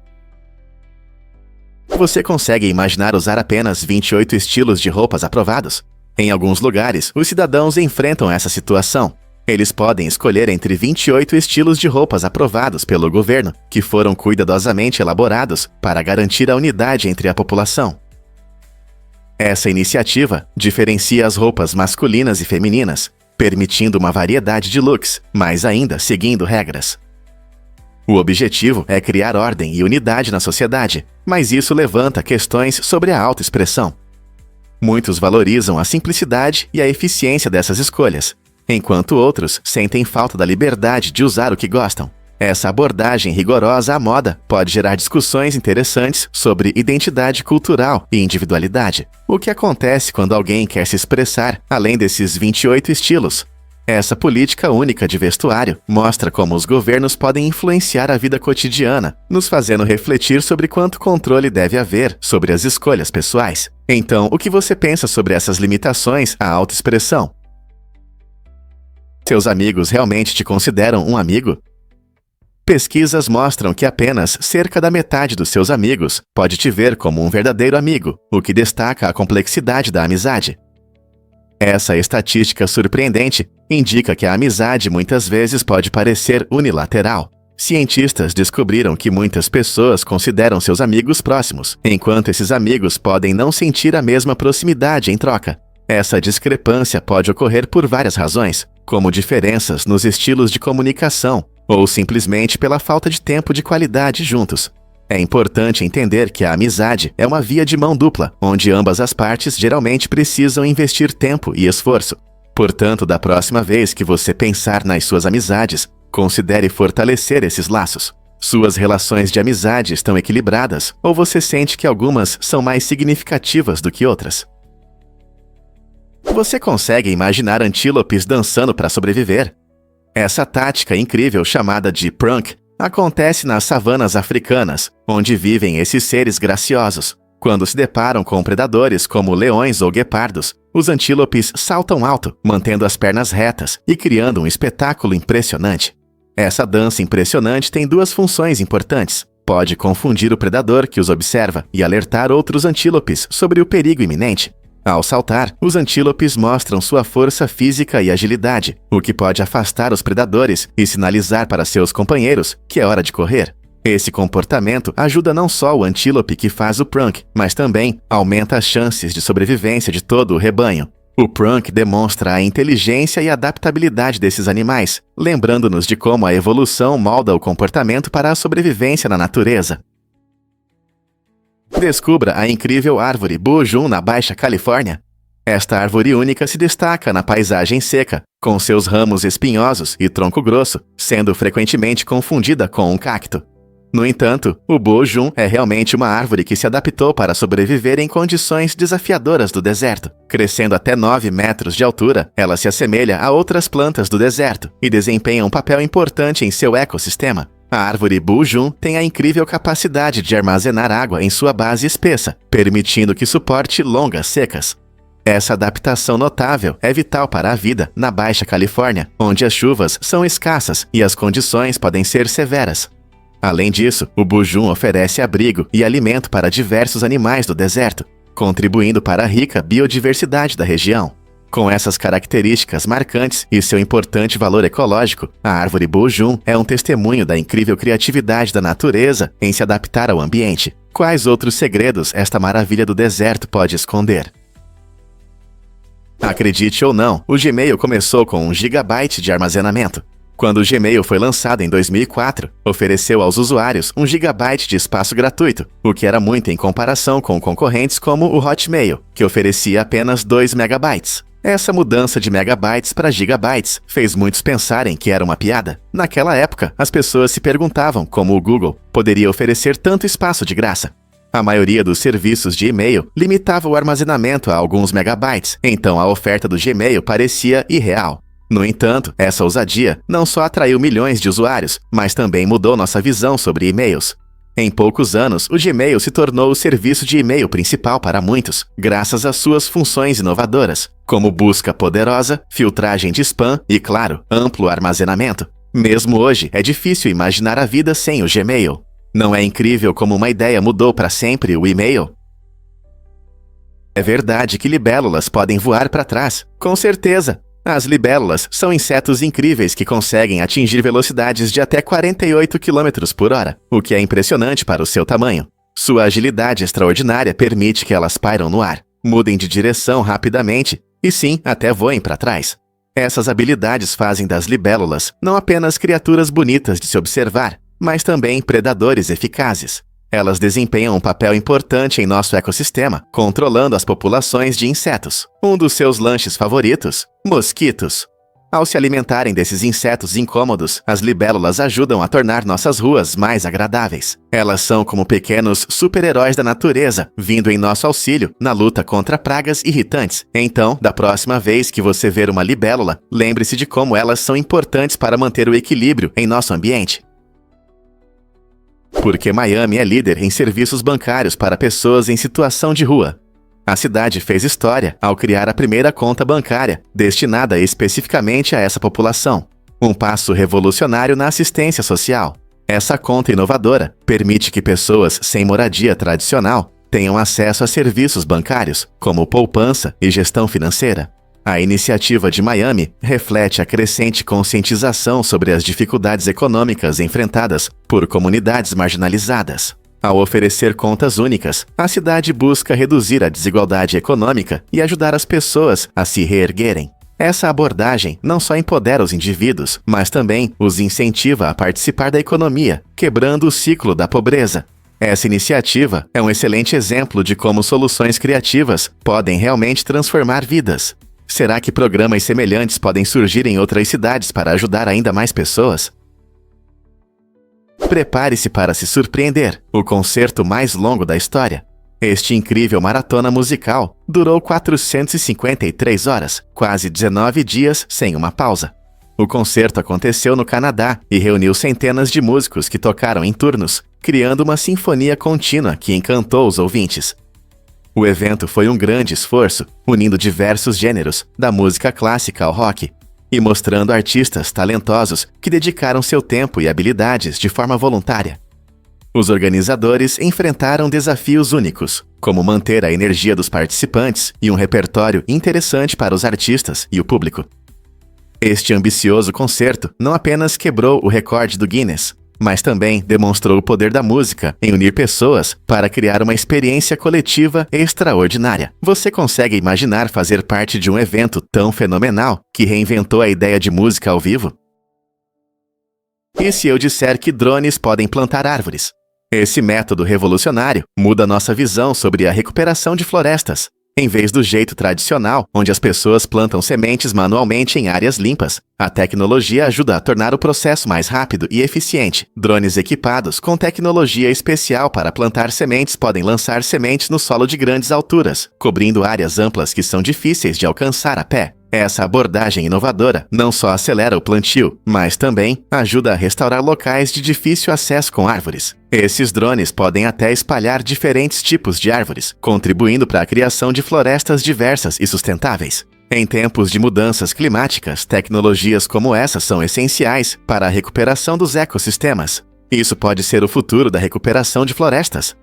Você consegue imaginar usar apenas 28 estilos de roupas aprovados? Em alguns lugares, os cidadãos enfrentam essa situação. Eles podem escolher entre 28 estilos de roupas aprovados pelo governo, que foram cuidadosamente elaborados para garantir a unidade entre a população. Essa iniciativa diferencia as roupas masculinas e femininas, permitindo uma variedade de looks, mas ainda seguindo regras. O objetivo é criar ordem e unidade na sociedade, mas isso levanta questões sobre a autoexpressão. Muitos valorizam a simplicidade e a eficiência dessas escolhas, enquanto outros sentem falta da liberdade de usar o que gostam. Essa abordagem rigorosa à moda pode gerar discussões interessantes sobre identidade cultural e individualidade. O que acontece quando alguém quer se expressar além desses 28 estilos? Essa política única de vestuário mostra como os governos podem influenciar a vida cotidiana, nos fazendo refletir sobre quanto controle deve haver sobre as escolhas pessoais. Então, o que você pensa sobre essas limitações à autoexpressão? Seus amigos realmente te consideram um amigo? Pesquisas mostram que apenas cerca da metade dos seus amigos pode te ver como um verdadeiro amigo, o que destaca a complexidade da amizade. Essa estatística surpreendente indica que a amizade muitas vezes pode parecer unilateral. Cientistas descobriram que muitas pessoas consideram seus amigos próximos, enquanto esses amigos podem não sentir a mesma proximidade em troca. Essa discrepância pode ocorrer por várias razões, como diferenças nos estilos de comunicação, ou simplesmente pela falta de tempo de qualidade juntos. É importante entender que a amizade é uma via de mão dupla, onde ambas as partes geralmente precisam investir tempo e esforço. Portanto, da próxima vez que você pensar nas suas amizades, considere fortalecer esses laços. Suas relações de amizade estão equilibradas, ou você sente que algumas são mais significativas do que outras? Você consegue imaginar antílopes dançando para sobreviver? Essa tática incrível chamada de prunk Acontece nas savanas africanas, onde vivem esses seres graciosos. Quando se deparam com predadores como leões ou guepardos, os antílopes saltam alto, mantendo as pernas retas e criando um espetáculo impressionante. Essa dança impressionante tem duas funções importantes. Pode confundir o predador que os observa e alertar outros antílopes sobre o perigo iminente. Ao saltar, os antílopes mostram sua força física e agilidade, o que pode afastar os predadores e sinalizar para seus companheiros que é hora de correr. Esse comportamento ajuda não só o antílope que faz o prunk, mas também aumenta as chances de sobrevivência de todo o rebanho. O prunk demonstra a inteligência e adaptabilidade desses animais, lembrando-nos de como a evolução molda o comportamento para a sobrevivência na natureza. Descubra a incrível árvore Bujum na Baixa Califórnia. Esta árvore única se destaca na paisagem seca, com seus ramos espinhosos e tronco grosso, sendo frequentemente confundida com um cacto. No entanto, o Bujum é realmente uma árvore que se adaptou para sobreviver em condições desafiadoras do deserto. Crescendo até 9 metros de altura, ela se assemelha a outras plantas do deserto e desempenha um papel importante em seu ecossistema. A árvore Bujum tem a incrível capacidade de armazenar água em sua base espessa, permitindo que suporte longas secas. Essa adaptação notável é vital para a vida na Baixa Califórnia, onde as chuvas são escassas e as condições podem ser severas. Além disso, o Bujum oferece abrigo e alimento para diversos animais do deserto, contribuindo para a rica biodiversidade da região. Com essas características marcantes e seu importante valor ecológico, a árvore Bujum é um testemunho da incrível criatividade da natureza em se adaptar ao ambiente. Quais outros segredos esta maravilha do deserto pode esconder? Acredite ou não, o Gmail começou com 1 GB de armazenamento. Quando o Gmail foi lançado em 2004, ofereceu aos usuários 1 GB de espaço gratuito, o que era muito em comparação com concorrentes como o Hotmail, que oferecia apenas 2 MB. Essa mudança de megabytes para gigabytes fez muitos pensarem que era uma piada. Naquela época, as pessoas se perguntavam como o Google poderia oferecer tanto espaço de graça. A maioria dos serviços de e-mail limitava o armazenamento a alguns megabytes, então a oferta do Gmail parecia irreal. No entanto, essa ousadia não só atraiu milhões de usuários, mas também mudou nossa visão sobre e-mails. Em poucos anos, o Gmail se tornou o serviço de e-mail principal para muitos, graças às suas funções inovadoras, como busca poderosa, filtragem de spam e, claro, amplo armazenamento. Mesmo hoje, é difícil imaginar a vida sem o Gmail. Não é incrível como uma ideia mudou para sempre o e-mail? É verdade que libélulas podem voar para trás, com certeza. As libélulas são insetos incríveis que conseguem atingir velocidades de até 48 km por hora, o que é impressionante para o seu tamanho. Sua agilidade extraordinária permite que elas pairam no ar, mudem de direção rapidamente e sim, até voem para trás. Essas habilidades fazem das libélulas não apenas criaturas bonitas de se observar, mas também predadores eficazes. Elas desempenham um papel importante em nosso ecossistema, controlando as populações de insetos. Um dos seus lanches favoritos? Mosquitos. Ao se alimentarem desses insetos incômodos, as libélulas ajudam a tornar nossas ruas mais agradáveis. Elas são como pequenos super-heróis da natureza, vindo em nosso auxílio na luta contra pragas irritantes. Então, da próxima vez que você ver uma libélula, lembre-se de como elas são importantes para manter o equilíbrio em nosso ambiente. Porque Miami é líder em serviços bancários para pessoas em situação de rua. A cidade fez história ao criar a primeira conta bancária, destinada especificamente a essa população. Um passo revolucionário na assistência social. Essa conta inovadora permite que pessoas sem moradia tradicional tenham acesso a serviços bancários, como poupança e gestão financeira. A iniciativa de Miami reflete a crescente conscientização sobre as dificuldades econômicas enfrentadas por comunidades marginalizadas. Ao oferecer contas únicas, a cidade busca reduzir a desigualdade econômica e ajudar as pessoas a se reerguerem. Essa abordagem não só empodera os indivíduos, mas também os incentiva a participar da economia, quebrando o ciclo da pobreza. Essa iniciativa é um excelente exemplo de como soluções criativas podem realmente transformar vidas. Será que programas semelhantes podem surgir em outras cidades para ajudar ainda mais pessoas? Prepare-se para se surpreender, o concerto mais longo da história. Este incrível maratona musical durou 453 horas, quase 19 dias sem uma pausa. O concerto aconteceu no Canadá e reuniu centenas de músicos que tocaram em turnos, criando uma sinfonia contínua que encantou os ouvintes. O evento foi um grande esforço, unindo diversos gêneros, da música clássica ao rock, e mostrando artistas talentosos que dedicaram seu tempo e habilidades de forma voluntária. Os organizadores enfrentaram desafios únicos, como manter a energia dos participantes e um repertório interessante para os artistas e o público. Este ambicioso concerto não apenas quebrou o recorde do Guinness, mas também demonstrou o poder da música em unir pessoas para criar uma experiência coletiva extraordinária. Você consegue imaginar fazer parte de um evento tão fenomenal que reinventou a ideia de música ao vivo? E se eu disser que drones podem plantar árvores? Esse método revolucionário muda nossa visão sobre a recuperação de florestas. Em vez do jeito tradicional, onde as pessoas plantam sementes manualmente em áreas limpas, a tecnologia ajuda a tornar o processo mais rápido e eficiente. Drones equipados com tecnologia especial para plantar sementes podem lançar sementes no solo de grandes alturas, cobrindo áreas amplas que são difíceis de alcançar a pé. Essa abordagem inovadora não só acelera o plantio, mas também ajuda a restaurar locais de difícil acesso com árvores. Esses drones podem até espalhar diferentes tipos de árvores, contribuindo para a criação de florestas diversas e sustentáveis. Em tempos de mudanças climáticas, tecnologias como essa são essenciais para a recuperação dos ecossistemas. Isso pode ser o futuro da recuperação de florestas.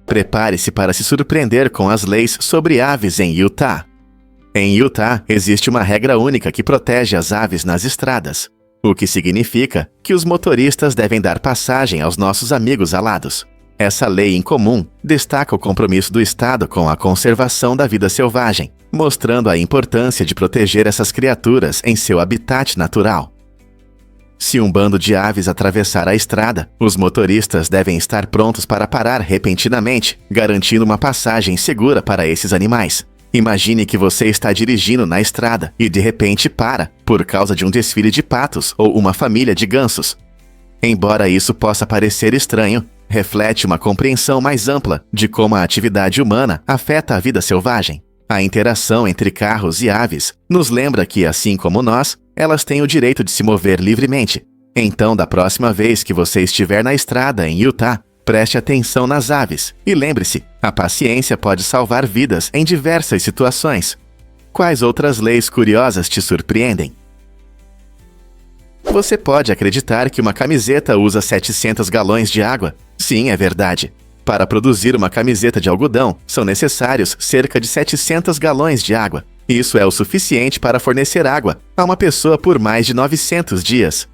Prepare-se para se surpreender com as leis sobre aves em Utah. Em Utah, existe uma regra única que protege as aves nas estradas, o que significa que os motoristas devem dar passagem aos nossos amigos alados. Essa lei incomum destaca o compromisso do Estado com a conservação da vida selvagem, mostrando a importância de proteger essas criaturas em seu habitat natural. Se um bando de aves atravessar a estrada, os motoristas devem estar prontos para parar repentinamente, garantindo uma passagem segura para esses animais. Imagine que você está dirigindo na estrada e de repente para, por causa de um desfile de patos ou uma família de gansos. Embora isso possa parecer estranho, reflete uma compreensão mais ampla de como a atividade humana afeta a vida selvagem. A interação entre carros e aves nos lembra que, assim como nós, elas têm o direito de se mover livremente. Então, da próxima vez que você estiver na estrada em Utah, preste atenção nas aves e lembre-se, a paciência pode salvar vidas em diversas situações. Quais outras leis curiosas te surpreendem? Você pode acreditar que uma camiseta usa 700 galões de água? Sim, é verdade. Para produzir uma camiseta de algodão, são necessários cerca de 700 galões de água. Isso é o suficiente para fornecer água a uma pessoa por mais de 900 dias.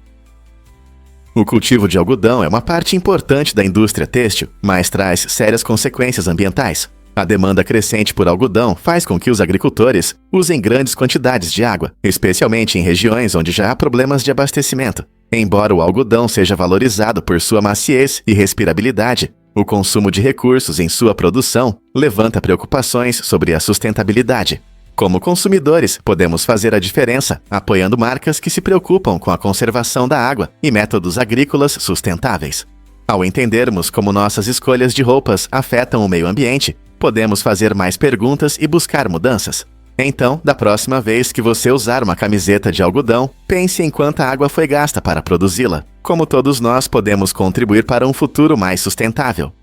O cultivo de algodão é uma parte importante da indústria têxtil, mas traz sérias consequências ambientais. A demanda crescente por algodão faz com que os agricultores usem grandes quantidades de água, especialmente em regiões onde já há problemas de abastecimento. Embora o algodão seja valorizado por sua maciez e respirabilidade, o consumo de recursos em sua produção levanta preocupações sobre a sustentabilidade. Como consumidores, podemos fazer a diferença apoiando marcas que se preocupam com a conservação da água e métodos agrícolas sustentáveis. Ao entendermos como nossas escolhas de roupas afetam o meio ambiente, podemos fazer mais perguntas e buscar mudanças. Então, da próxima vez que você usar uma camiseta de algodão, pense em quanta água foi gasta para produzi-la. Como todos nós podemos contribuir para um futuro mais sustentável.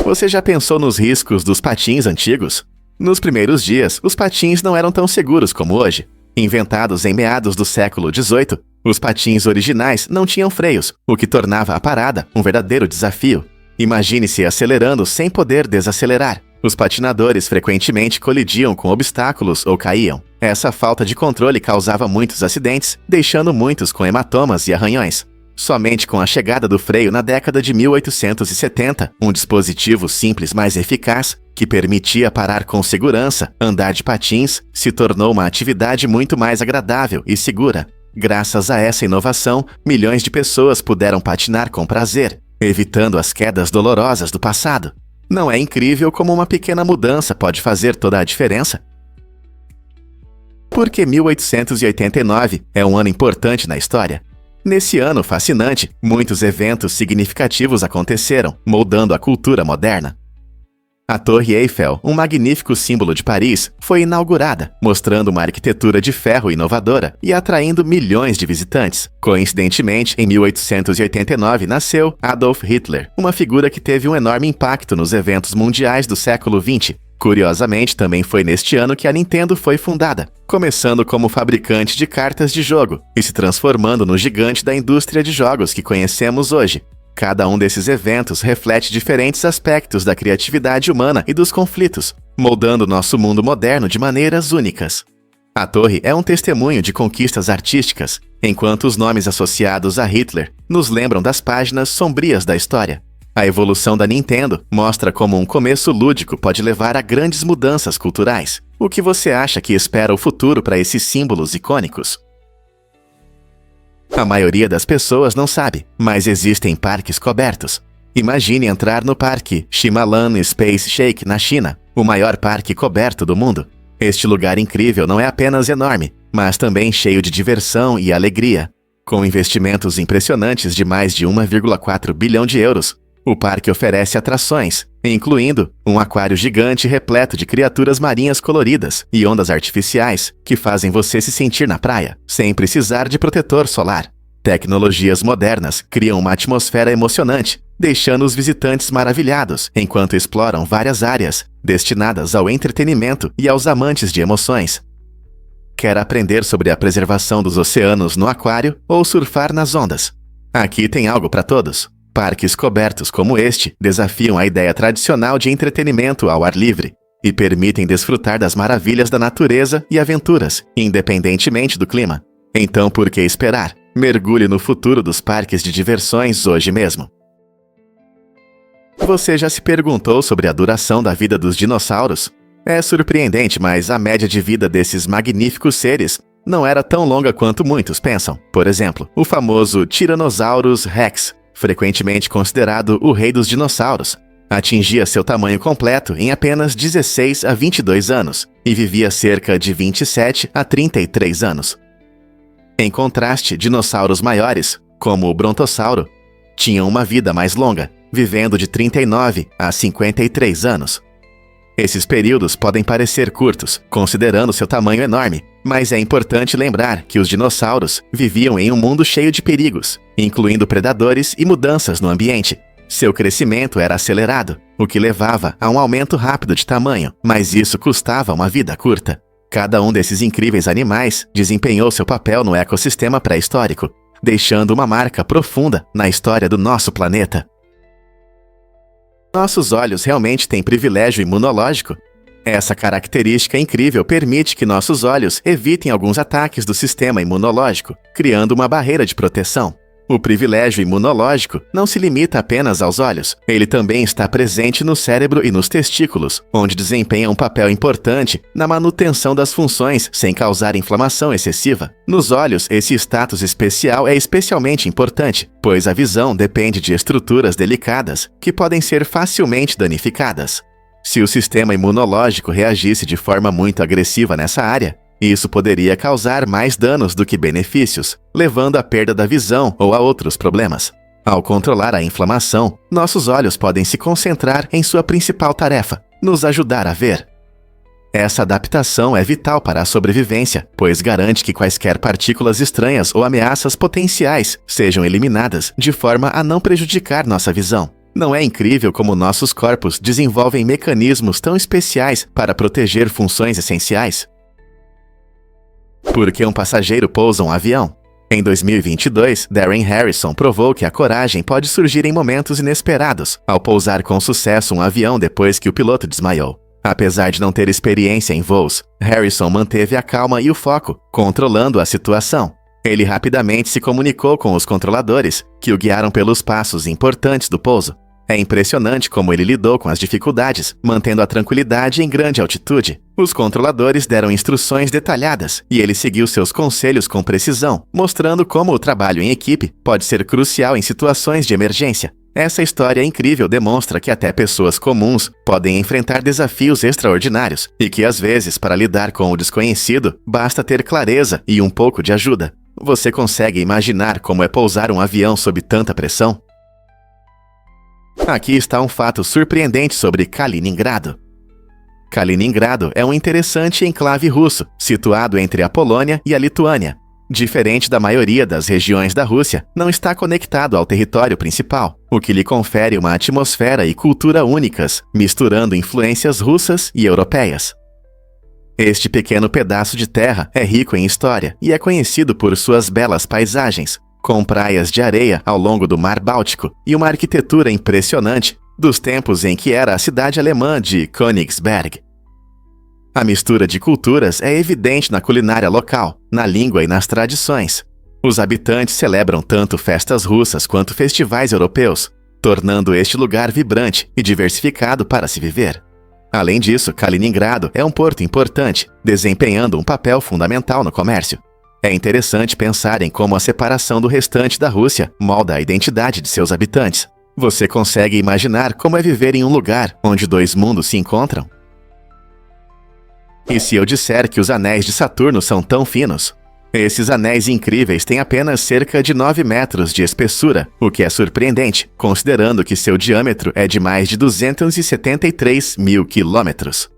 Você já pensou nos riscos dos patins antigos? Nos primeiros dias, os patins não eram tão seguros como hoje. Inventados em meados do século XVIII, os patins originais não tinham freios, o que tornava a parada um verdadeiro desafio. Imagine-se acelerando sem poder desacelerar. Os patinadores frequentemente colidiam com obstáculos ou caíam. Essa falta de controle causava muitos acidentes, deixando muitos com hematomas e arranhões. Somente com a chegada do freio na década de 1870, um dispositivo simples mais eficaz, que permitia parar com segurança, andar de patins, se tornou uma atividade muito mais agradável e segura. Graças a essa inovação, milhões de pessoas puderam patinar com prazer, evitando as quedas dolorosas do passado. Não é incrível como uma pequena mudança pode fazer toda a diferença? Porque 1889 é um ano importante na história. Nesse ano fascinante, muitos eventos significativos aconteceram, moldando a cultura moderna. A Torre Eiffel, um magnífico símbolo de Paris, foi inaugurada, mostrando uma arquitetura de ferro inovadora e atraindo milhões de visitantes. Coincidentemente, em 1889 nasceu Adolf Hitler, uma figura que teve um enorme impacto nos eventos mundiais do século XX. Curiosamente, também foi neste ano que a Nintendo foi fundada, começando como fabricante de cartas de jogo e se transformando no gigante da indústria de jogos que conhecemos hoje. Cada um desses eventos reflete diferentes aspectos da criatividade humana e dos conflitos, moldando nosso mundo moderno de maneiras únicas. A torre é um testemunho de conquistas artísticas, enquanto os nomes associados a Hitler nos lembram das páginas sombrias da história. A evolução da Nintendo mostra como um começo lúdico pode levar a grandes mudanças culturais. O que você acha que espera o futuro para esses símbolos icônicos? A maioria das pessoas não sabe, mas existem parques cobertos. Imagine entrar no parque Ximalan Space Shake na China, o maior parque coberto do mundo. Este lugar incrível não é apenas enorme, mas também cheio de diversão e alegria. Com investimentos impressionantes de mais de 1,4 bilhão de euros, o parque oferece atrações, incluindo um aquário gigante repleto de criaturas marinhas coloridas e ondas artificiais que fazem você se sentir na praia, sem precisar de protetor solar. Tecnologias modernas criam uma atmosfera emocionante, deixando os visitantes maravilhados enquanto exploram várias áreas destinadas ao entretenimento e aos amantes de emoções. Quer aprender sobre a preservação dos oceanos no aquário ou surfar nas ondas? Aqui tem algo para todos. Parques cobertos como este desafiam a ideia tradicional de entretenimento ao ar livre e permitem desfrutar das maravilhas da natureza e aventuras, independentemente do clima. Então, por que esperar? Mergulhe no futuro dos parques de diversões hoje mesmo. Você já se perguntou sobre a duração da vida dos dinossauros? É surpreendente, mas a média de vida desses magníficos seres não era tão longa quanto muitos pensam. Por exemplo, o famoso Tyrannosaurus Rex, frequentemente considerado o rei dos dinossauros, atingia seu tamanho completo em apenas 16 a 22 anos e vivia cerca de 27 a 33 anos. Em contraste, dinossauros maiores, como o brontossauro, tinham uma vida mais longa, vivendo de 39 a 53 anos. Esses períodos podem parecer curtos, considerando seu tamanho enorme, mas é importante lembrar que os dinossauros viviam em um mundo cheio de perigos, incluindo predadores e mudanças no ambiente. Seu crescimento era acelerado, o que levava a um aumento rápido de tamanho, mas isso custava uma vida curta. Cada um desses incríveis animais desempenhou seu papel no ecossistema pré-histórico, deixando uma marca profunda na história do nosso planeta. Nossos olhos realmente têm privilégio imunológico? Essa característica incrível permite que nossos olhos evitem alguns ataques do sistema imunológico, criando uma barreira de proteção. O privilégio imunológico não se limita apenas aos olhos. Ele também está presente no cérebro e nos testículos, onde desempenha um papel importante na manutenção das funções sem causar inflamação excessiva. Nos olhos, esse status especial é especialmente importante, pois a visão depende de estruturas delicadas que podem ser facilmente danificadas. Se o sistema imunológico reagisse de forma muito agressiva nessa área, isso poderia causar mais danos do que benefícios, levando à perda da visão ou a outros problemas. Ao controlar a inflamação, nossos olhos podem se concentrar em sua principal tarefa, nos ajudar a ver. Essa adaptação é vital para a sobrevivência, pois garante que quaisquer partículas estranhas ou ameaças potenciais sejam eliminadas de forma a não prejudicar nossa visão. Não é incrível como nossos corpos desenvolvem mecanismos tão especiais para proteger funções essenciais? Por que um passageiro pousa um avião? Em 2022, Darren Harrison provou que a coragem pode surgir em momentos inesperados, ao pousar com sucesso um avião depois que o piloto desmaiou. Apesar de não ter experiência em voos, Harrison manteve a calma e o foco, controlando a situação. Ele rapidamente se comunicou com os controladores, que o guiaram pelos passos importantes do pouso. É impressionante como ele lidou com as dificuldades, mantendo a tranquilidade em grande altitude. Os controladores deram instruções detalhadas e ele seguiu seus conselhos com precisão, mostrando como o trabalho em equipe pode ser crucial em situações de emergência. Essa história incrível demonstra que até pessoas comuns podem enfrentar desafios extraordinários e que, às vezes, para lidar com o desconhecido, basta ter clareza e um pouco de ajuda. Você consegue imaginar como é pousar um avião sob tanta pressão? Aqui está um fato surpreendente sobre Kaliningrado. Kaliningrado é um interessante enclave russo, situado entre a Polônia e a Lituânia. Diferente da maioria das regiões da Rússia, não está conectado ao território principal, o que lhe confere uma atmosfera e cultura únicas, misturando influências russas e europeias. Este pequeno pedaço de terra é rico em história e é conhecido por suas belas paisagens, com praias de areia ao longo do Mar Báltico e uma arquitetura impressionante dos tempos em que era a cidade alemã de Königsberg. A mistura de culturas é evidente na culinária local, na língua e nas tradições. Os habitantes celebram tanto festas russas quanto festivais europeus, tornando este lugar vibrante e diversificado para se viver. Além disso, Kaliningrado é um porto importante, desempenhando um papel fundamental no comércio. É interessante pensar em como a separação do restante da Rússia molda a identidade de seus habitantes. Você consegue imaginar como é viver em um lugar onde dois mundos se encontram? E se eu disser que os anéis de Saturno são tão finos? Esses anéis incríveis têm apenas cerca de 9 metros de espessura, o que é surpreendente, considerando que seu diâmetro é de mais de 273 mil quilômetros.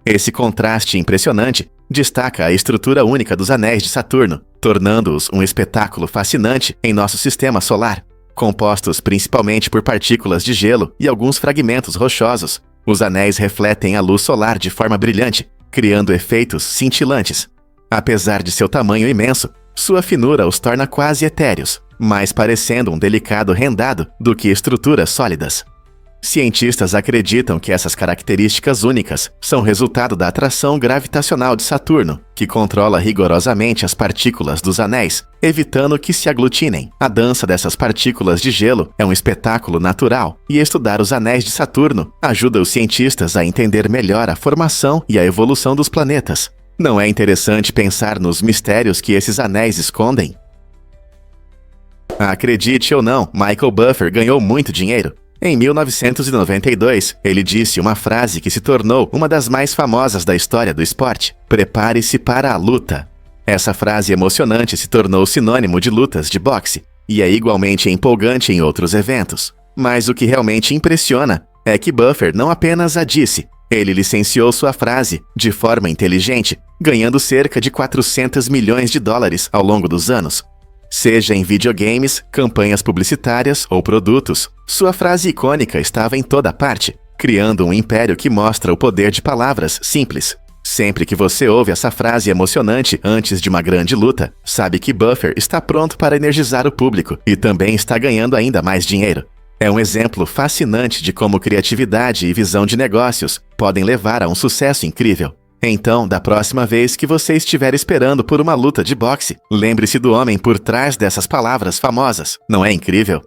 Esse contraste impressionante destaca a estrutura única dos anéis de Saturno, tornando-os um espetáculo fascinante em nosso sistema solar. Compostos principalmente por partículas de gelo e alguns fragmentos rochosos, os anéis refletem a luz solar de forma brilhante, criando efeitos cintilantes. Apesar de seu tamanho imenso, sua finura os torna quase etéreos, mais parecendo um delicado rendado do que estruturas sólidas. Cientistas acreditam que essas características únicas são resultado da atração gravitacional de Saturno, que controla rigorosamente as partículas dos anéis, evitando que se aglutinem. A dança dessas partículas de gelo é um espetáculo natural, e estudar os anéis de Saturno ajuda os cientistas a entender melhor a formação e a evolução dos planetas. Não é interessante pensar nos mistérios que esses anéis escondem? Acredite ou não, Michael Buffer ganhou muito dinheiro. Em 1992, ele disse uma frase que se tornou uma das mais famosas da história do esporte: "Prepare-se para a luta". Essa frase emocionante se tornou sinônimo de lutas de boxe, e é igualmente empolgante em outros eventos. Mas o que realmente impressiona é que Buffer não apenas a disse, ele licenciou sua frase de forma inteligente, ganhando cerca de 400 milhões de dólares ao longo dos anos. Seja em videogames, campanhas publicitárias ou produtos, sua frase icônica estava em toda parte, criando um império que mostra o poder de palavras simples. Sempre que você ouve essa frase emocionante antes de uma grande luta, sabe que Buffer está pronto para energizar o público e também está ganhando ainda mais dinheiro. É um exemplo fascinante de como criatividade e visão de negócios podem levar a um sucesso incrível. Então, da próxima vez que você estiver esperando por uma luta de boxe, lembre-se do homem por trás dessas palavras famosas. Não é incrível?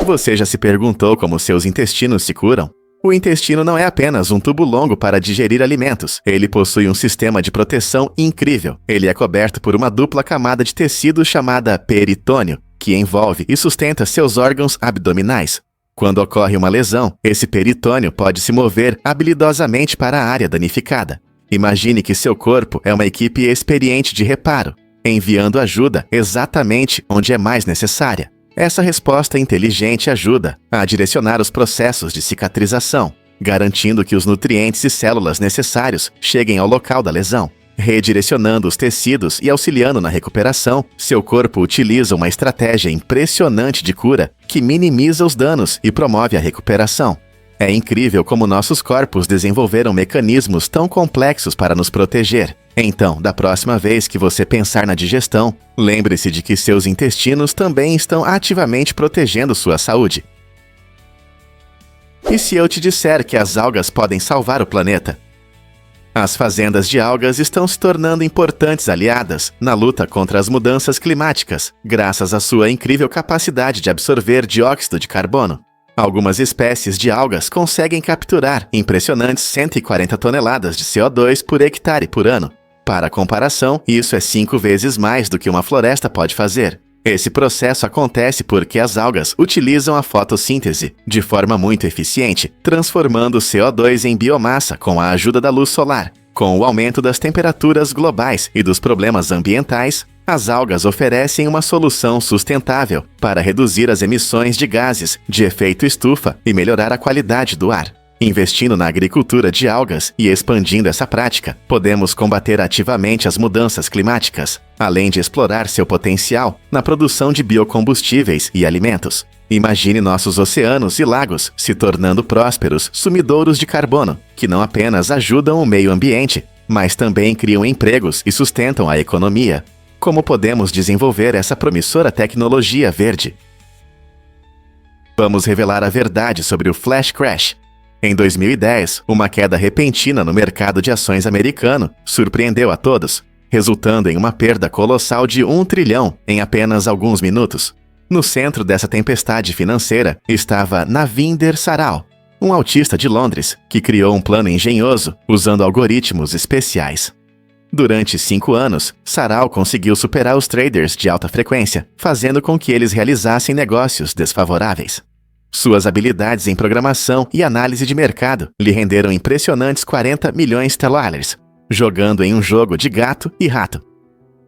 Você já se perguntou como seus intestinos se curam? O intestino não é apenas um tubo longo para digerir alimentos. Ele possui um sistema de proteção incrível. Ele é coberto por uma dupla camada de tecido chamada peritônio, que envolve e sustenta seus órgãos abdominais. Quando ocorre uma lesão, esse peritônio pode se mover habilidosamente para a área danificada. Imagine que seu corpo é uma equipe experiente de reparo, enviando ajuda exatamente onde é mais necessária. Essa resposta inteligente ajuda a direcionar os processos de cicatrização, garantindo que os nutrientes e células necessários cheguem ao local da lesão. Redirecionando os tecidos e auxiliando na recuperação, seu corpo utiliza uma estratégia impressionante de cura que minimiza os danos e promove a recuperação. É incrível como nossos corpos desenvolveram mecanismos tão complexos para nos proteger. Então, da próxima vez que você pensar na digestão, lembre-se de que seus intestinos também estão ativamente protegendo sua saúde. E se eu te disser que as algas podem salvar o planeta? As fazendas de algas estão se tornando importantes aliadas na luta contra as mudanças climáticas, graças à sua incrível capacidade de absorver dióxido de carbono. Algumas espécies de algas conseguem capturar impressionantes 140 toneladas de CO2 por hectare por ano. Para comparação, isso é 5 vezes mais do que uma floresta pode fazer. Esse processo acontece porque as algas utilizam a fotossíntese de forma muito eficiente, transformando o CO2 em biomassa com a ajuda da luz solar. Com o aumento das temperaturas globais e dos problemas ambientais, As algas oferecem uma solução sustentável para reduzir as emissões de gases de efeito estufa e melhorar a qualidade do ar. Investindo na agricultura de algas e expandindo essa prática, podemos combater ativamente as mudanças climáticas, além de explorar seu potencial na produção de biocombustíveis e alimentos. Imagine nossos oceanos e lagos se tornando prósperos sumidouros de carbono, que não apenas ajudam o meio ambiente, mas também criam empregos e sustentam a economia. Como podemos desenvolver essa promissora tecnologia verde? Vamos revelar a verdade sobre o Flash Crash. Em 2010, uma queda repentina no mercado de ações americano surpreendeu a todos, resultando em uma perda colossal de 1 trilhão em apenas alguns minutos. No centro dessa tempestade financeira estava Navinder Sarao, um autista de Londres que criou um plano engenhoso usando algoritmos especiais. Durante 5 anos, Sarao conseguiu superar os traders de alta frequência, fazendo com que eles realizassem negócios desfavoráveis. Suas habilidades em programação e análise de mercado lhe renderam impressionantes 40 milhões de dólares, jogando em um jogo de gato e rato.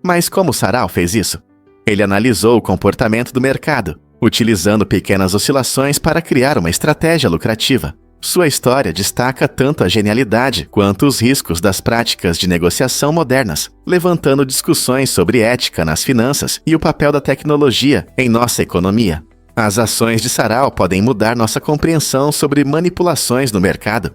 Mas como Sarao fez isso? Ele analisou o comportamento do mercado, utilizando pequenas oscilações para criar uma estratégia lucrativa. Sua história destaca tanto a genialidade quanto os riscos das práticas de negociação modernas, levantando discussões sobre ética nas finanças e o papel da tecnologia em nossa economia. As ações de Sarao podem mudar nossa compreensão sobre manipulações no mercado